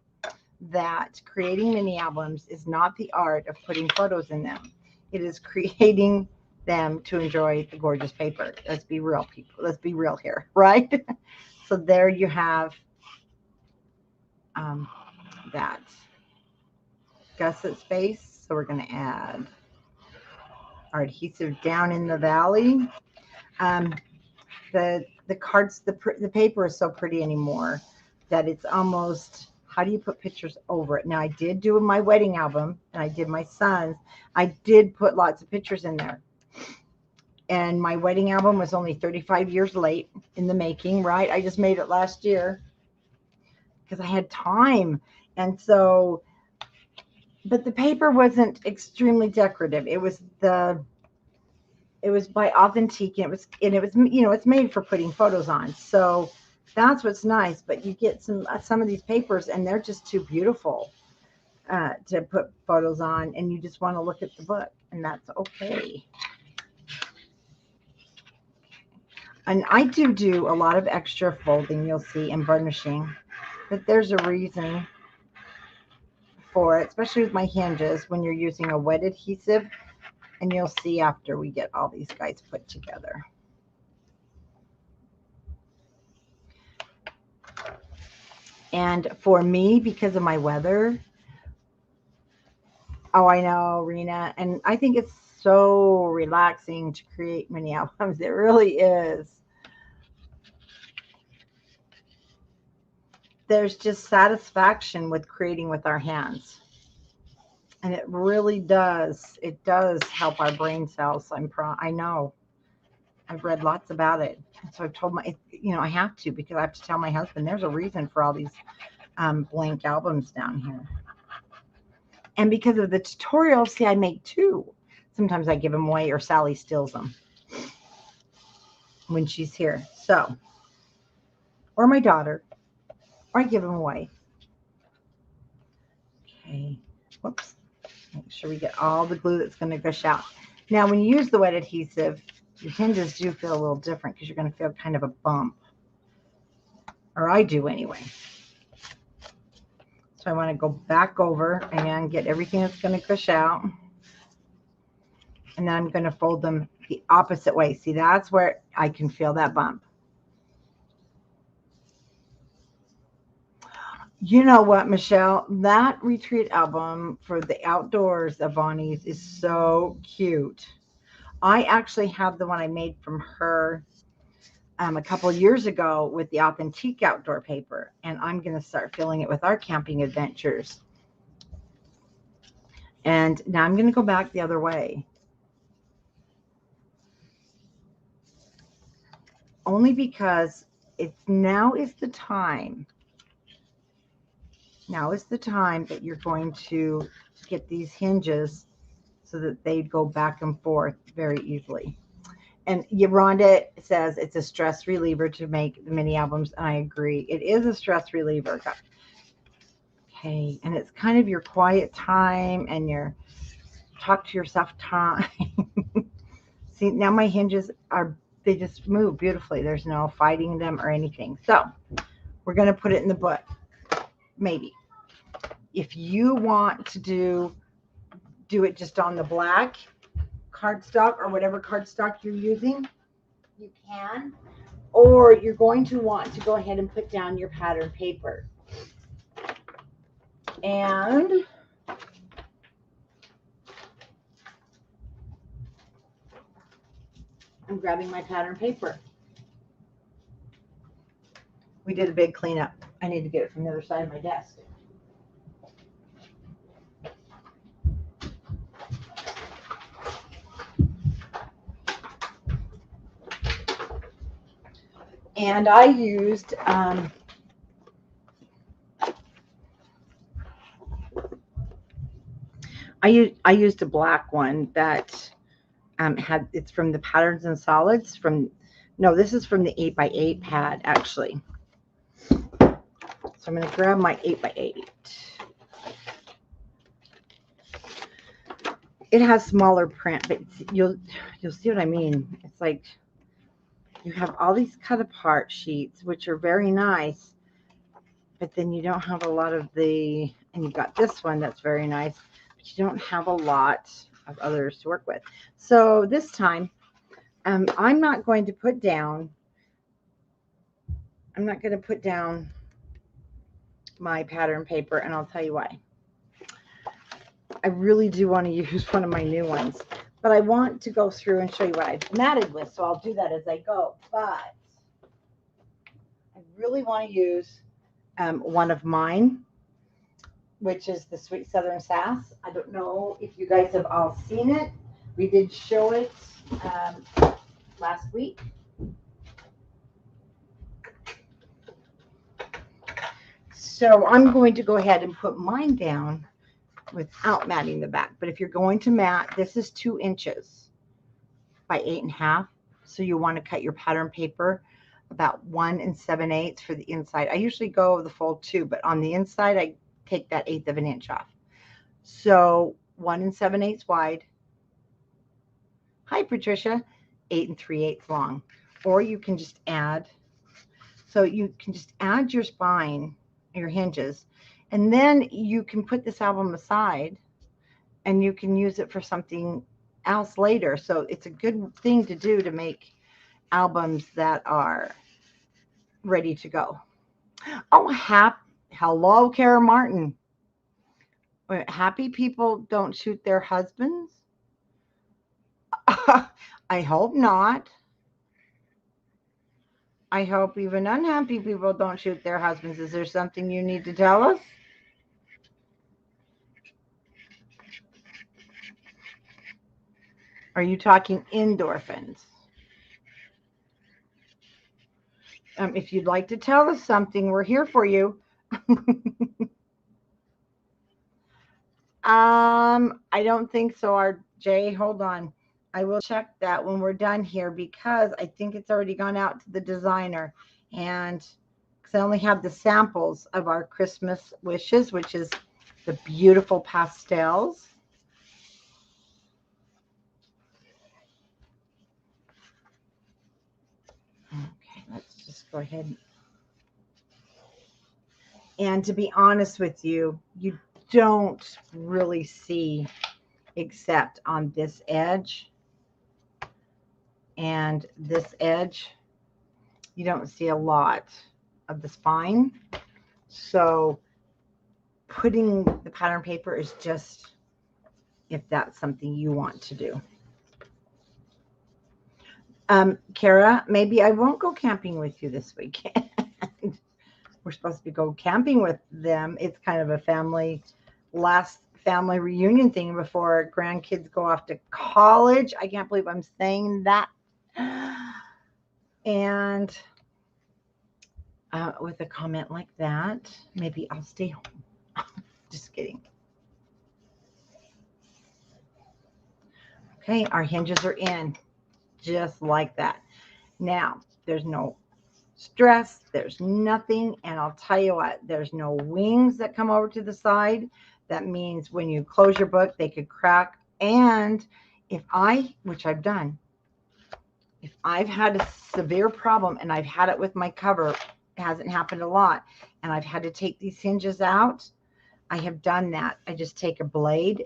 that creating mini albums is not the art of putting photos in them. It is creating them to enjoy the gorgeous paper. Let's be real, people. Let's be real here, right? So there you have that gusset space. So we're going to add our adhesive down in the valley. The paper is so pretty anymore that it's almost, how do you put pictures over it? Now I did do my wedding album and I did my son's. I did put lots of pictures in there. And my wedding album was only 35 years late in the making, right? I just made it last year because I had time. And so, but the paper wasn't extremely decorative. It was by Authentique, and it was, you know, it's made for putting photos on. So that's what's nice. But you get some of these papers and they're just too beautiful to put photos on, and you just want to look at the book, and that's okay. And I do a lot of extra folding, you'll see, and burnishing, but there's a reason for it, especially with my hinges when you're using a wet adhesive, and you'll see after we get all these guys put together. And for me, because of my weather, oh, I know, Rena, and I think it's so relaxing to create mini albums. It really is. There's just satisfaction with creating with our hands. And it really does. It does help our brain cells. I know. I've read lots about it. So I've told I have to, because I have to tell my husband there's a reason for all these blank albums down here. And because of the tutorials, see, I make 2. Sometimes I give them away or Sally steals them when she's here. So, or my daughter, or I give them away. Okay, whoops. Make sure we get all the glue that's going to gush out. Now, when you use the wet adhesive, your hinges do feel a little different because you're going to feel kind of a bump. Or I do anyway. So I want to go back over and get everything that's going to gush out. And then I'm going to fold them the opposite way. See, that's where I can feel that bump. You know what, Michelle? That retreat album for the outdoors of Bonnie's is so cute. I actually have the one I made from her a couple of years ago with the authentic outdoor paper, and I'm going to start filling it with our camping adventures. And now I'm going to go back the other way. Only because now is the time. Now is the time that you're going to get these hinges so that they go back and forth very easily. And Rhonda says it's a stress reliever to make the mini albums. And I agree. It is a stress reliever. Okay. And it's kind of your quiet time and your talk to yourself time. See, now my hinges they just move beautifully. There's no fighting them or anything. So we're going to put it in the book. Maybe. If you want to do it just on the black cardstock or whatever cardstock you're using, you can. Or you're going to want to go ahead and put down your pattern paper. And I'm grabbing my pattern paper. We did a big cleanup. I need to get it from the other side of my desk. And I used I used a black one that it's from the Patterns and Solids this is from the 8x8 pad actually. So I'm going to grab my 8x8. It has smaller print, but you'll see what I mean. It's like you have all these cut apart sheets, which are very nice, but then you don't have a lot of and you've got this one that's very nice, but you don't have a lot of others to work with. So this time, I'm not going to put down my pattern paper, and I'll tell you why. I really do want to use one of my new ones, but I want to go through and show you what I've matted with, so I'll do that as I go. But I really want to use one of mine, which is the Sweet Southern Sass. I don't know if you guys have all seen it. We did show it last week. So I'm going to go ahead and put mine down without matting the back. But if you're going to mat, this is 2 inches by 8.5. So you want to cut your pattern paper about 1 7/8 for the inside. I usually go the full 2, but on the inside, I take that 1/8 of an inch off. So 1 7/8 wide. Hi, Patricia. 8 3/8 long. Or you can just add. So you can just add your spine, your hinges, and then you can put this album aside and you can use it for something else later. So it's a good thing to do to make albums that are ready to go. Oh, hello, Kara Martin. Happy people don't shoot their husbands? I hope not. I hope even unhappy people don't shoot their husbands. Is there something you need to tell us? Are you talking endorphins? If you'd like to tell us something, we're here for you. I don't think so, RJ. Hold on. I will check that when we're done here because I think it's already gone out to the designer. And because I only have the samples of our Christmas wishes, which is the beautiful pastels. Okay, let's just go ahead. And to be honest with you, you don't really see except on this edge and this edge. You don't see a lot of the spine. So putting the pattern paper is just if that's something you want to do. Kara, maybe I won't go camping with you this weekend. We're supposed to go camping with them. It's kind of a last family reunion thing before grandkids go off to college. I can't believe I'm saying that. And with a comment like that, maybe I'll stay home. Just kidding. Okay, our hinges are in just like that. Now, there's no stress, there's nothing, and I'll tell you what, there's no wings that come over to the side. That means when you close your book, they could crack. And which I've done, if I've had a severe problem, and I've had it with my cover, it hasn't happened a lot, and I've had to take these hinges out, I have done that. I just take a blade.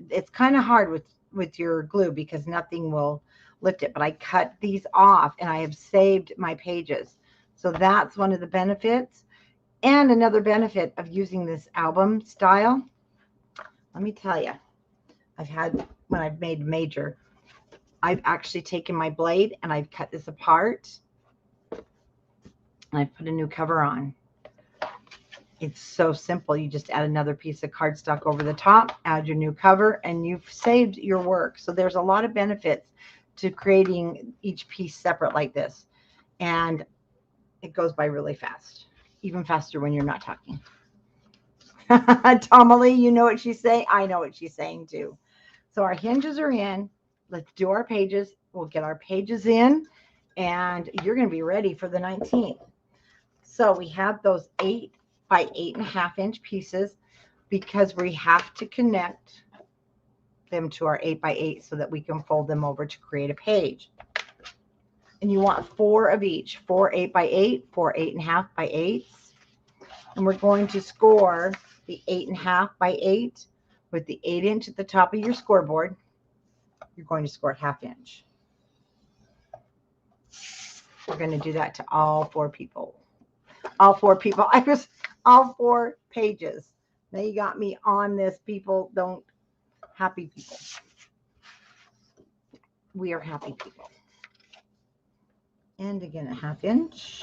It's kind of hard with your glue because nothing will lift it, but I cut these off and I have saved my pages. So that's one of the benefits. And another benefit of using this album style, let me tell you, when I've made major, I've actually taken my blade and I've cut this apart and I've put a new cover on. It's so simple. You just add another piece of cardstock over the top, add your new cover, and you've saved your work. So there's a lot of benefits to creating each piece separate like this. And it goes by really fast, even faster when you're not talking. Tomalee, you know what she's saying? I know what she's saying too. So our hinges are in. Let's do our pages. We'll get our pages in, and you're going to be ready for the 19th. So we have those 8 by 8.5 inch pieces because we have to connect them to our 8 by 8 so that we can fold them over to create a page. And you want 4 of each, 4 8 by 8, 4 8.5 by 8s. And we're going to score the 8.5 by 8 with the 8 inch at the top of your scoreboard. You're going to score 1/2 inch. We're going to do that to all 4 people. All 4 people. All 4 pages. Now you got me on this. People don't. Happy people. We are happy people. And again, 1/2 inch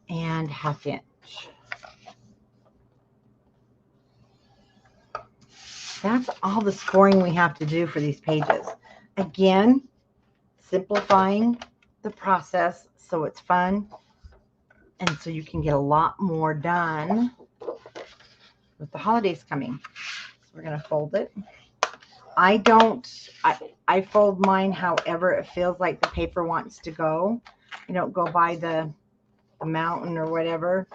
and 1/2 inch. That's all the scoring we have to do for these pages. Again, simplifying the process so it's fun and so you can get a lot more done with the holidays coming. So we're going to fold it. I fold mine however it feels like the paper wants to go. I don't go by the mountain or whatever.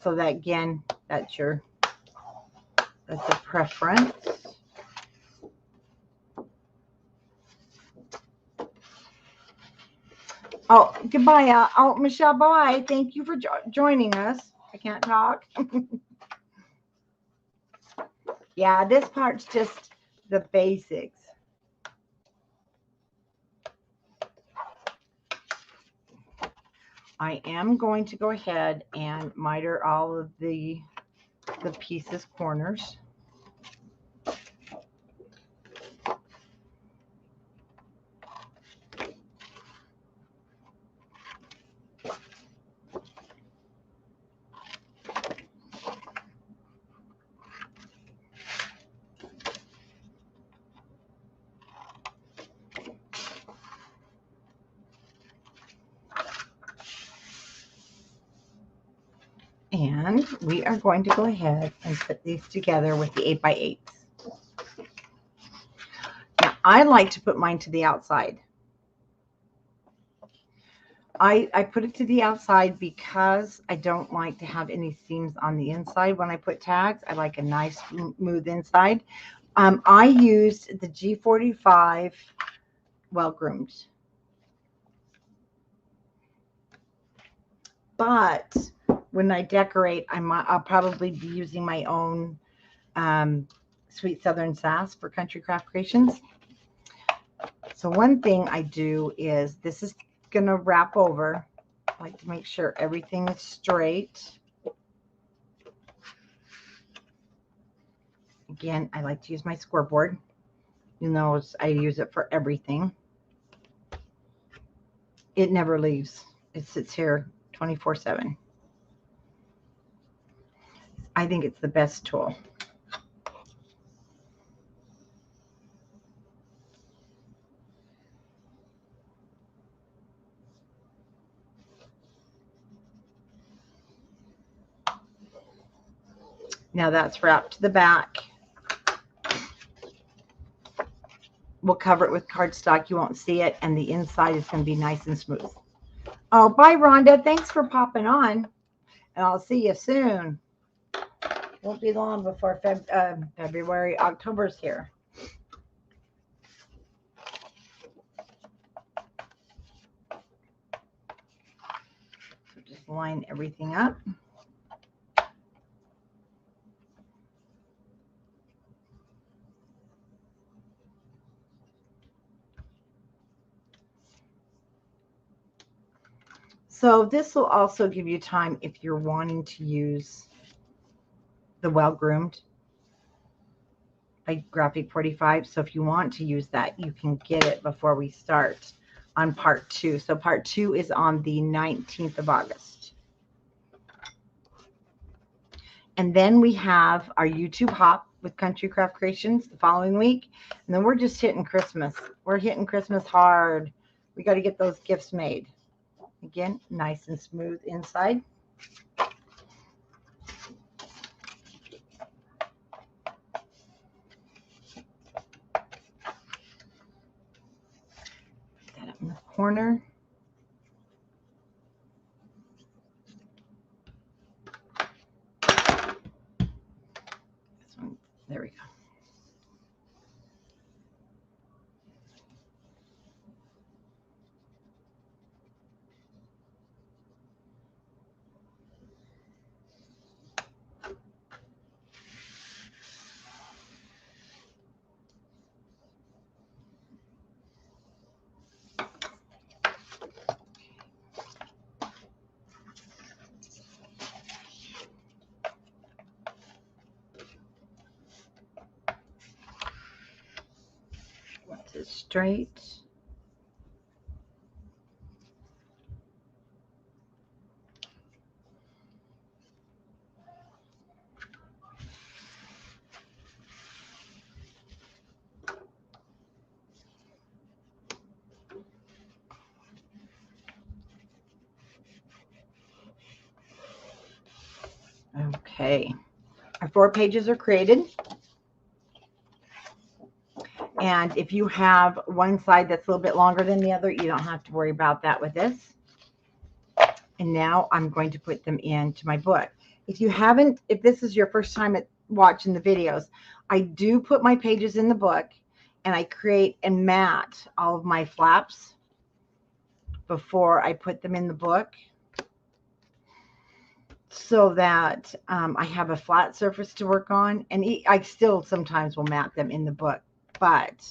So that, again, that's a preference. Oh, goodbye. Michelle, bye. Thank you for joining us. I can't talk. Yeah, this part's just the basics. I am going to go ahead and miter all of the pieces corners. And we are going to go ahead and put these together with the 8 by 8s. I like to put mine to the outside. I put it to the outside because I don't like to have any seams on the inside when I put tags. I like a nice smooth inside. I used the G45 Well Groomed. But when I decorate, I'll probably be using my own Sweet Southern Sass for Country Craft Creations. So one thing I do is, this is going to wrap over. I like to make sure everything is straight. Again, I like to use my scoreboard. You know, I use it for everything. It never leaves. It sits here 24/7. I think it's the best tool. Now that's wrapped to the back. We'll cover it with cardstock. You won't see it, and the inside is going to be nice and smooth. Oh, bye, Rhonda. Thanks for popping on, and I'll see you soon. Won't be long before February. October's here. So just line everything up. So this will also give you time if you're wanting to use the Well Groomed by Graphic 45. So if you want to use that, you can get it before we start on part 2. So part 2 is on the 19th of August. And then we have our YouTube hop with Country Craft Creations the following week. And then we're just hitting Christmas. We're hitting Christmas hard. We got to get those gifts made. Again, nice and smooth inside. Put that up in the corner. This one, there we go. Once it's straight. Okay, our 4 pages are created. And if you have one side that's a little bit longer than the other, you don't have to worry about that with this. And now I'm going to put them into my book. If this is your first time watching the videos, I do put my pages in the book, and I create and mat all of my flaps before I put them in the book, so that I have a flat surface to work on. And I still sometimes will mat them in the book, but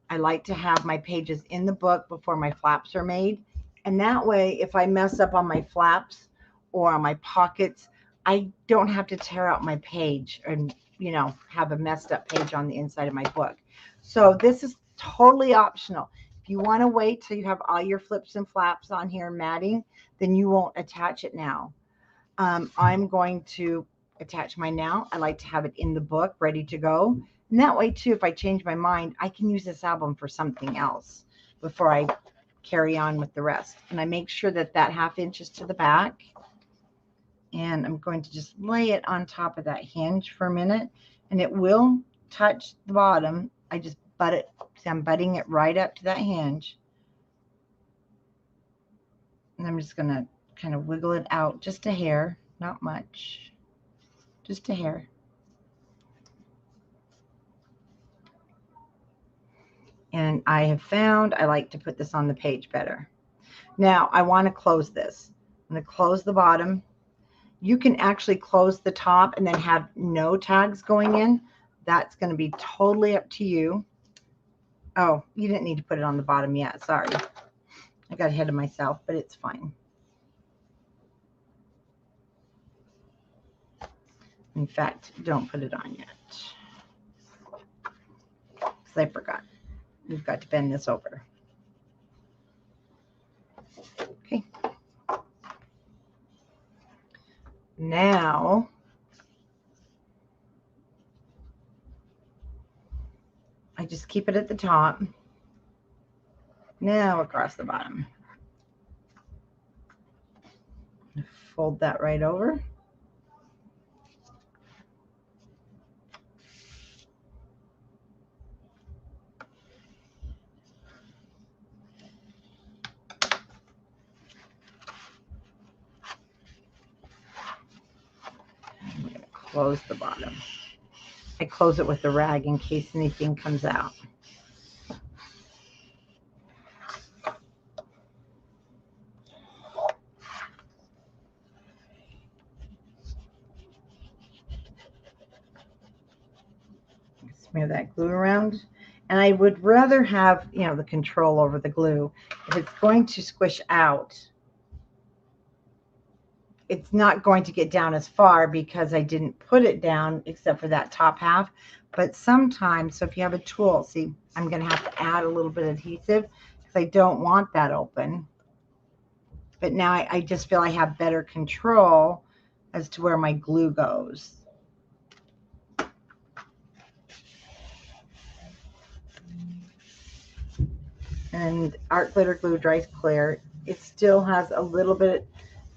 I like to have my pages in the book before my flaps are made. And that way, if I mess up on my flaps or on my pockets, I don't have to tear out my page and, you know, have a messed up page on the inside of my book. So this is totally optional. If you want to wait till you have all your flips and flaps on here matting, then you won't attach it now. I'm going to attach mine now. I like to have it in the book ready to go. And that way too, if I change my mind, I can use this album for something else before I carry on with the rest. And I make sure that that 1/2 inch is to the back. And I'm going to just lay it on top of that hinge for a minute, and it will touch the bottom. I just butt it See, I'm butting it right up to that hinge. And I'm just going to kind of wiggle it out just a hair, not much, just a hair. And I have found I like to put this on the page better. Now I want to close this. I'm going to close the bottom. You can actually close the top and then have no tags going in. That's going to be totally up to you. Oh, you didn't need to put it on the bottom yet. Sorry. I got ahead of myself, but it's fine. In fact, don't put it on yet. Because I forgot. We've got to bend this over. Okay. Now, I just keep it at the top. Now across the bottom. Fold that right over. I'm going to close the bottom. I close it with the rag in case anything comes out. Smear that glue around. And I would rather have, you know, the control over the glue. If it's going to squish out, it's not going to get down as far because I didn't put it down except for that top half. But sometimes, so if you have a tool, see, I'm going to have to add a little bit of adhesive because I don't want that open. But now I just feel I have better control as to where my glue goes. And art glitter glue dries clear. It still has a little bit,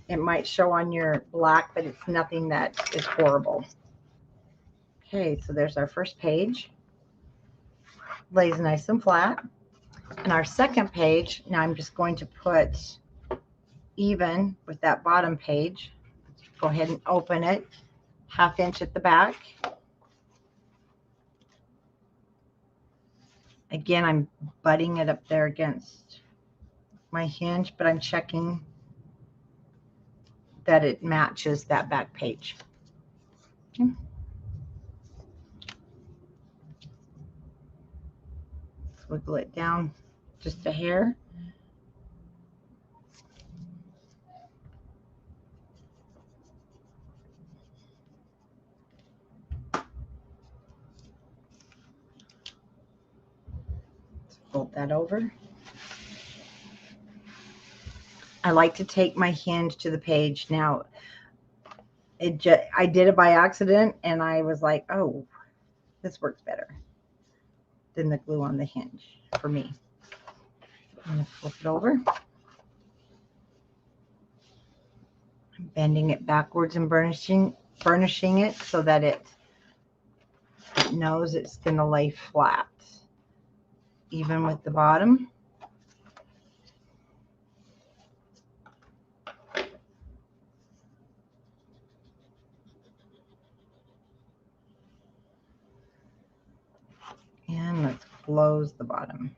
it might show on your black, but it's nothing that is horrible. Okay, so there's our first page. Lays nice and flat. And our second page, now I'm just going to put even with that bottom page. Go ahead and open it, 1/2 inch at the back. Again, I'm butting it up there against my hinge, but I'm checking that it matches that back page. Okay. Wiggle it down just a hair. Fold that over. I like to take my hinge to the page. Now, I did it by accident, and I was like, oh, this works better than the glue on the hinge for me. I'm going to flip it over. I'm bending it backwards and burnishing it so that it knows it's going to lay flat. Even with the bottom. And let's close the bottom.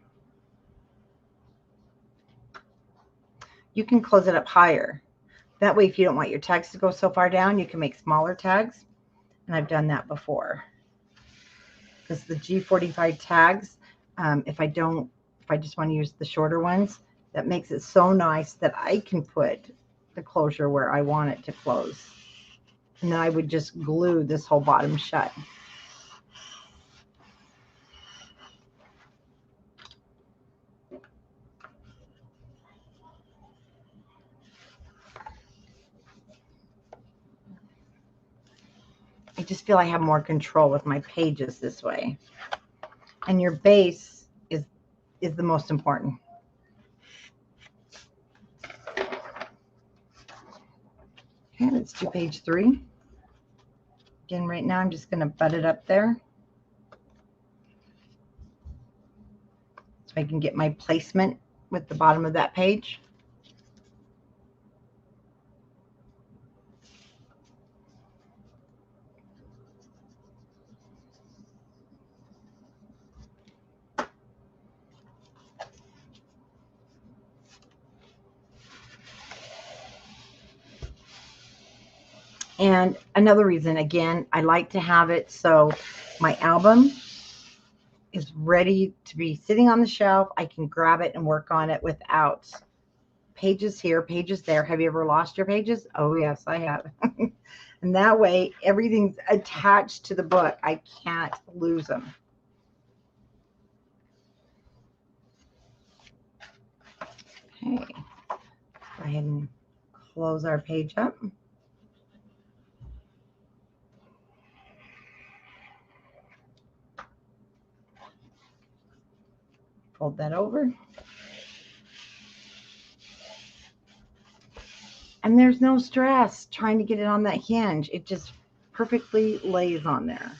You can close it up higher. That way, if you don't want your tags to go so far down, you can make smaller tags. And I've done that before. Because the G45 tags, if I just want to use the shorter ones, that makes it so nice that I can put the closure where I want it to close. And then I would just glue this whole bottom shut. I just feel I have more control with my pages this way. And your base is the most important. Okay, let's do page 3. Again, right now I'm just going to butt it up there. I can get my placement with the bottom of that page. And another reason, again, I like to have it so my album is ready to be sitting on the shelf. I can grab it and work on it without pages here, pages there. Have you ever lost your pages? Oh, yes, I have. And that way, everything's attached to the book. I can't lose them. Okay, go ahead and close our page up. Fold that over. And there's no stress trying to get it on that hinge. It just perfectly lays on there.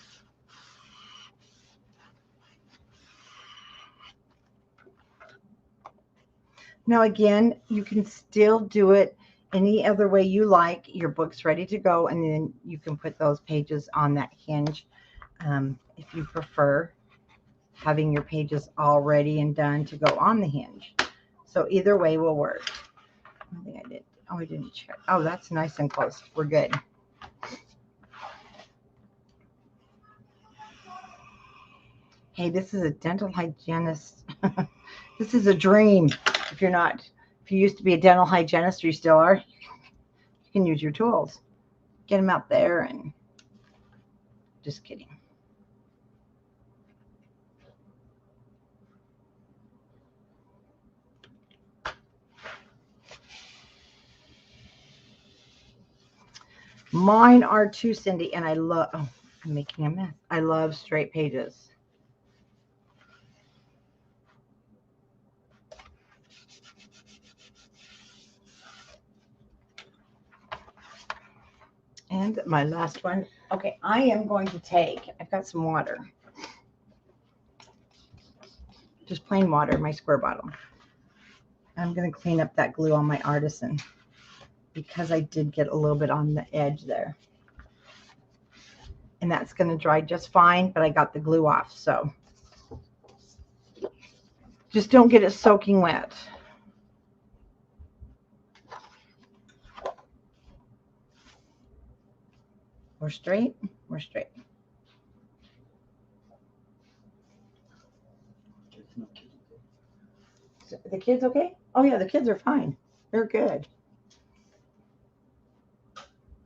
Now, again, you can still do it any other way you like. Your book's ready to go, and then you can put those pages on that hinge if you prefer having your pages all ready and done to go on the hinge. So either way will work. I think I did. Oh, I didn't check. Oh, that's nice and close. We're good. Hey, this is a dental hygienist. This is a dream. If you used to be a dental hygienist, or you still are, you can use your tools. Get them out there and just kidding. Mine are too, Cindy, and I love, oh, I'm making a mess. I love straight pages. And my last one. Okay, I am going to take, I've got some water. Just plain water, my square bottle. I'm going to clean up that glue on my Artisan because I did get a little bit on the edge there. And that's going to dry just fine, but I got the glue off, so just don't get it soaking wet. We're straight. We're straight. The kids okay? Oh yeah, the kids are fine. They're good.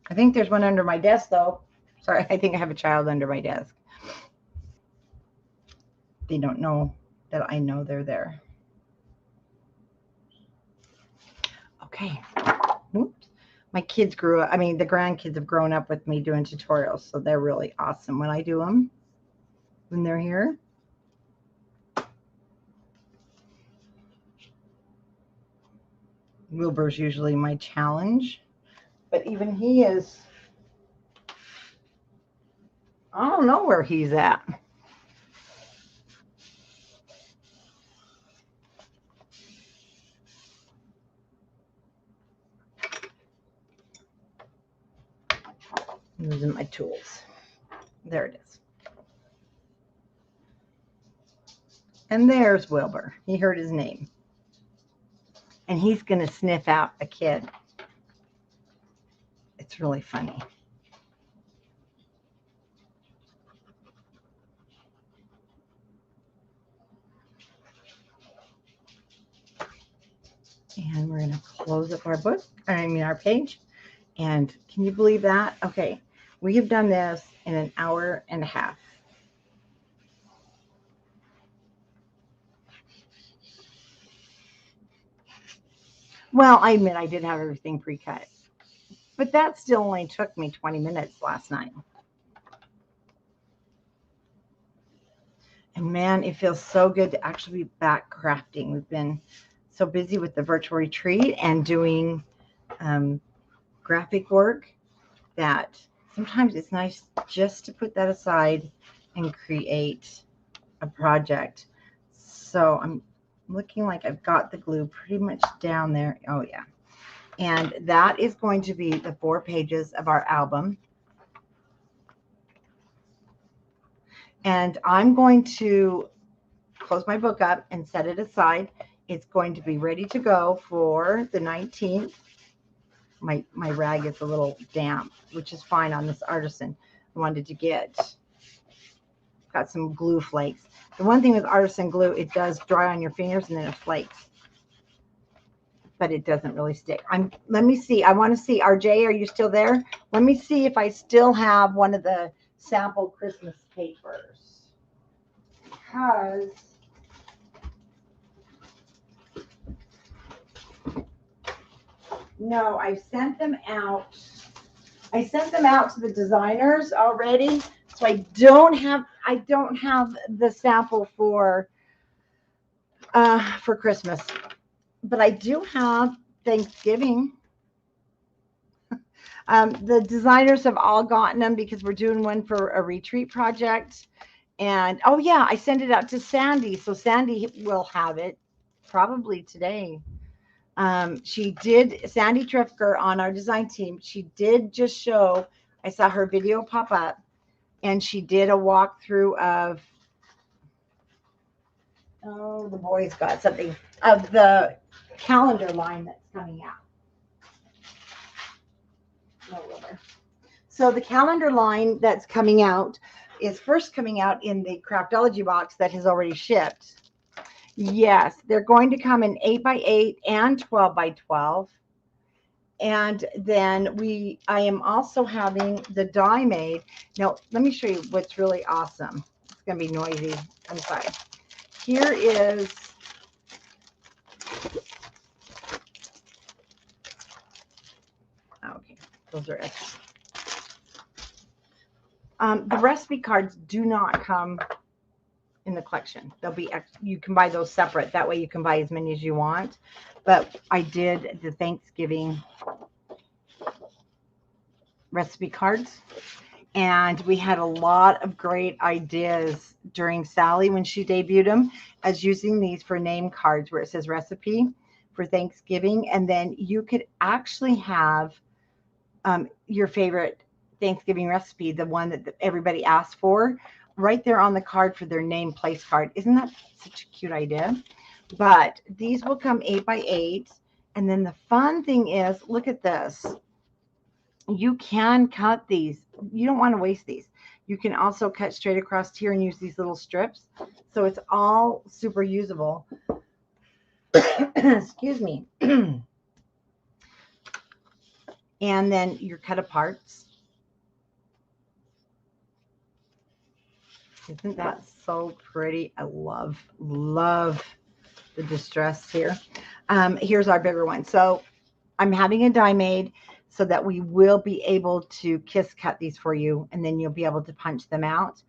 I think there's one under my desk though. Sorry, I think I have a child under my desk. They don't know that I know they're there. Okay. Oops. My kids grew up, I mean, the grandkids have grown up with me doing tutorials, so they're really awesome when I do them, when they're here. Wilbur's usually my challenge, but even he is, I don't know where he's at. I'm using my tools. There it is. And there's Wilbur. He heard his name. And he's going to sniff out a kid. It's really funny. And we're going to close up our book, our page. And can you believe that? Okay, we have done this in an hour and a half. Well, I admit I did have everything pre-cut, but that still only took me 20 minutes last night. And man, it feels so good to actually be back crafting. We've been so busy with the virtual retreat and doing graphic work that sometimes it's nice just to put that aside and create a project. So I'm looking like I've got the glue pretty much down there. Oh yeah. And that is going to be the 4 pages of our album. And I'm going to close my book up and set it aside. It's going to be ready to go for the 19th. My rag is a little damp, which is fine on this Artisan. I wanted to get, got some glue flakes. The one thing with Artisan glue, it does dry on your fingers and then it flakes, but it doesn't really stick. Let me see. I want to see, RJ, are you still there? Let me see if I still have one of the sample Christmas papers. Because no, I sent them out. I sent them out to the designers already. So I don't have the sample for Christmas. But I do have Thanksgiving. The designers have all gotten them because we're doing one for a retreat project. And oh yeah, I sent it out to Sandy. So Sandy will have it probably today. Sandy Trifker on our design team, she did just show, I saw her video pop up, and she did a walkthrough of, oh, the boys got something, of the calendar line that's coming out. No rubber. So the calendar line that's coming out is first coming out in the Craftology box that has already shipped. Yes, they're going to come in 8x8 and 12x12. And then I am also having the die made. Now, let me show you what's really awesome. It's going to be noisy. I'm sorry. Here is, okay, those are extra. The recipe cards do not come in the collection. They'll be, you can buy those separate. That way you can buy as many as you want. But I did the Thanksgiving recipe cards, and we had a lot of great ideas during Sally when she debuted them as using these for name cards where it says recipe for Thanksgiving. And then you could actually have your favorite Thanksgiving recipe, the one that everybody asked for, right there on the card for their name place card. Isn't that such a cute idea? But these will come 8x8. And then the fun thing is, look at this. You can cut these. You don't want to waste these. You can also cut straight across here and use these little strips. So it's all super usable. Excuse me. And then your cut aparts. Isn't that so pretty? I love the distress here. Here's our bigger one. So I'm having a die made so that we will be able to kiss cut these for you, and then you'll be able to punch them out.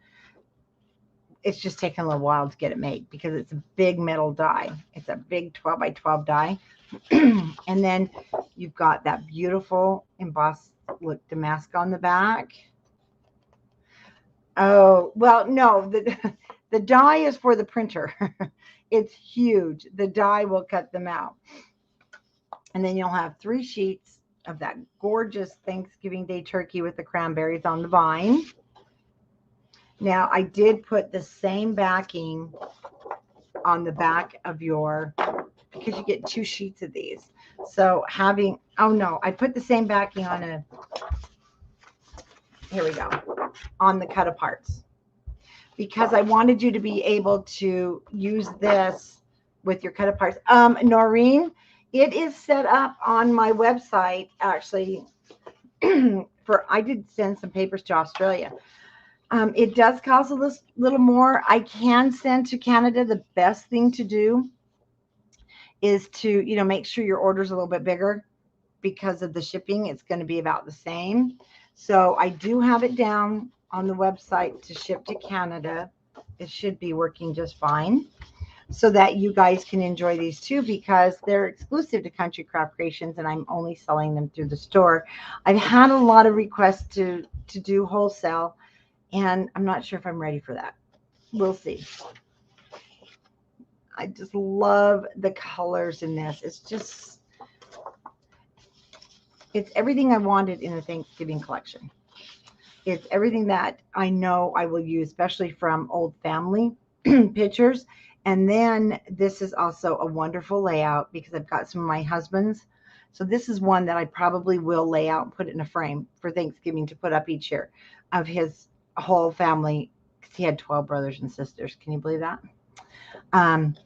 It's just taken a little while to get it made because it's a big metal die. It's a big 12x12 die. And then you've got that beautiful embossed look damask on the back. Oh, well, no, the die is for the printer. It's huge. The die will cut them out. And then you'll have 3 sheets of that gorgeous Thanksgiving Day turkey with the cranberries on the vine. Now, I did put the same backing on the back of your, because you get 2 sheets of these. So having, oh no, I put the same backing on a, here we go, on the cut aparts, because I wanted you to be able to use this with your cut aparts. Noreen, it is set up on my website, actually, I did send some papers to Australia. It does cost a little more. I can send to Canada. The best thing to do is to, make sure your order's a little bit bigger because of the shipping. It's going to be about the same. So I do have it down on the website to ship to Canada. It should be working just fine, so that you guys can enjoy these too, because they're exclusive to Country Craft Creations and I'm only selling them through the store. I've had a lot of requests to do wholesale, and I'm not sure if I'm ready for that. We'll see. I just love the colors in this. It's everything I wanted in a Thanksgiving collection. It's everything that I know I will use, especially from old family pictures. And then this is also a wonderful layout because I've got some of my husband's. So this is one that I probably will lay out and put it in a frame for Thanksgiving to put up each year of his whole family, because he had 12 brothers and sisters. Can you believe that? And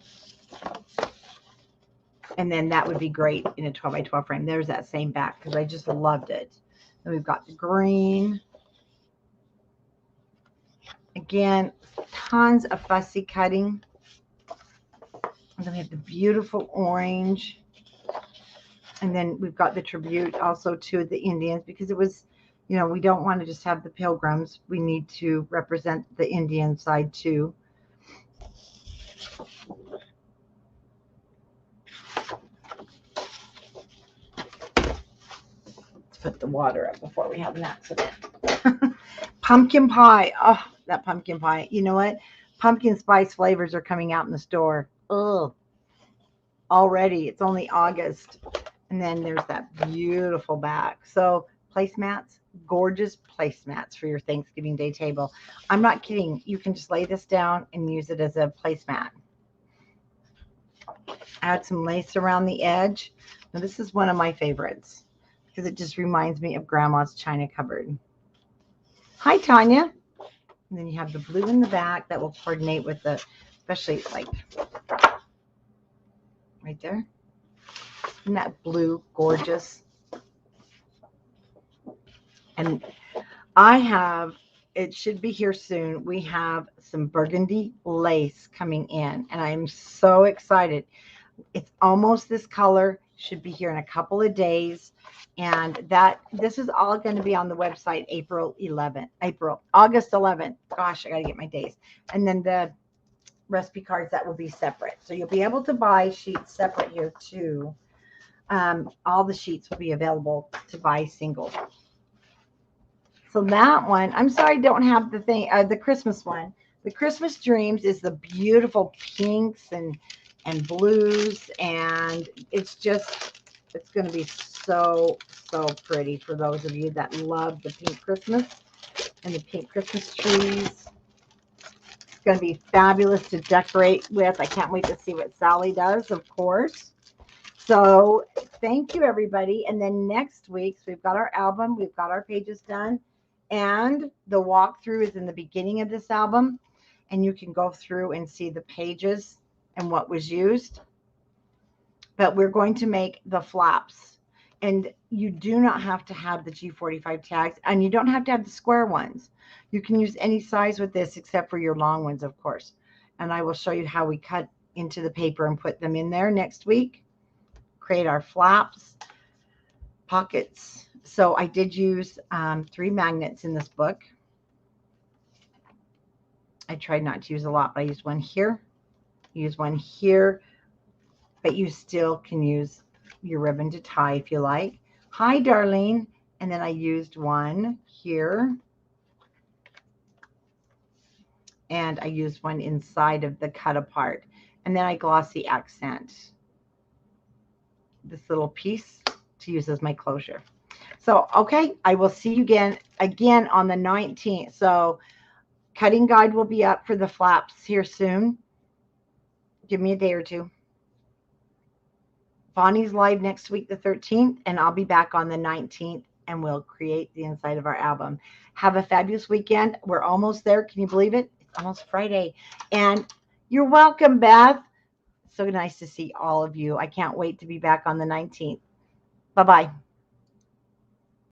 then that would be great in a 12 by 12 frame. There's that same back because I just loved it. And we've got the green. Again, tons of fussy cutting. And then we have the beautiful orange. And then we've got the tribute also to the Indians because it was, you know, we don't want to just have the pilgrims. We need to represent the Indian side too. Let's put the water up before we have an accident. Pumpkin pie. Oh, that pumpkin pie. You know what? Pumpkin spice flavors are coming out in the store. Ugh. Already. It's only August. And then there's that beautiful back. So placemats, gorgeous placemats for your Thanksgiving Day table. I'm not kidding. You can just lay this down and use it as a placemat. Add some lace around the edge. Now this is one of my favorites because it just reminds me of Grandma's china cupboard. Hi, Tanya. And then you have the blue in the back that will coordinate with the, especially like right there. Isn't that blue gorgeous? And I have, it should be here soon. We have some burgundy lace coming in, and I'm so excited. It's almost this color, should be here in a couple of days. And this is all going to be on the website August 11th. Gosh, I got to get my days. And then the recipe cards, that will be separate. So you'll be able to buy sheets separate here too. All the sheets will be available to buy single. So that one, I'm sorry I don't have the thing, the Christmas one. The Christmas Dreams is the beautiful pinks and blues, and it's going to be so pretty for those of you that love the pink Christmas and the pink Christmas trees. It's going to be fabulous to decorate with. I can't wait to see what Sally does, of course. So thank you, everybody. And then next week, so we've got our album, we've got our pages done, and the walkthrough is in the beginning of this album, and you can go through and see the pages and what was used. But we're going to make the flaps, and you do not have to have the G45 tags, and you don't have to have the square ones. You can use any size with this except for your long ones, of course. And I will show you how we cut into the paper and put them in there next week. Create our flaps, pockets. So I did use 3 magnets in this book. I tried not to use a lot, but I used one here, use one here, but you still can use your ribbon to tie if you like. Hi, Darlene. And then I used one here, and I used one inside of the cut apart, and then I glossy accent this little piece to use as my closure. So, okay, I will see you again on the 19th. So cutting guide will be up for the flaps here soon. Give me a day or two. Bonnie's live next week, the 13th, and I'll be back on the 19th, and we'll create the inside of our album. Have a fabulous weekend. We're almost there. Can you believe it? It's almost Friday. And you're welcome, Beth. So nice to see all of you. I can't wait to be back on the 19th. Bye-bye.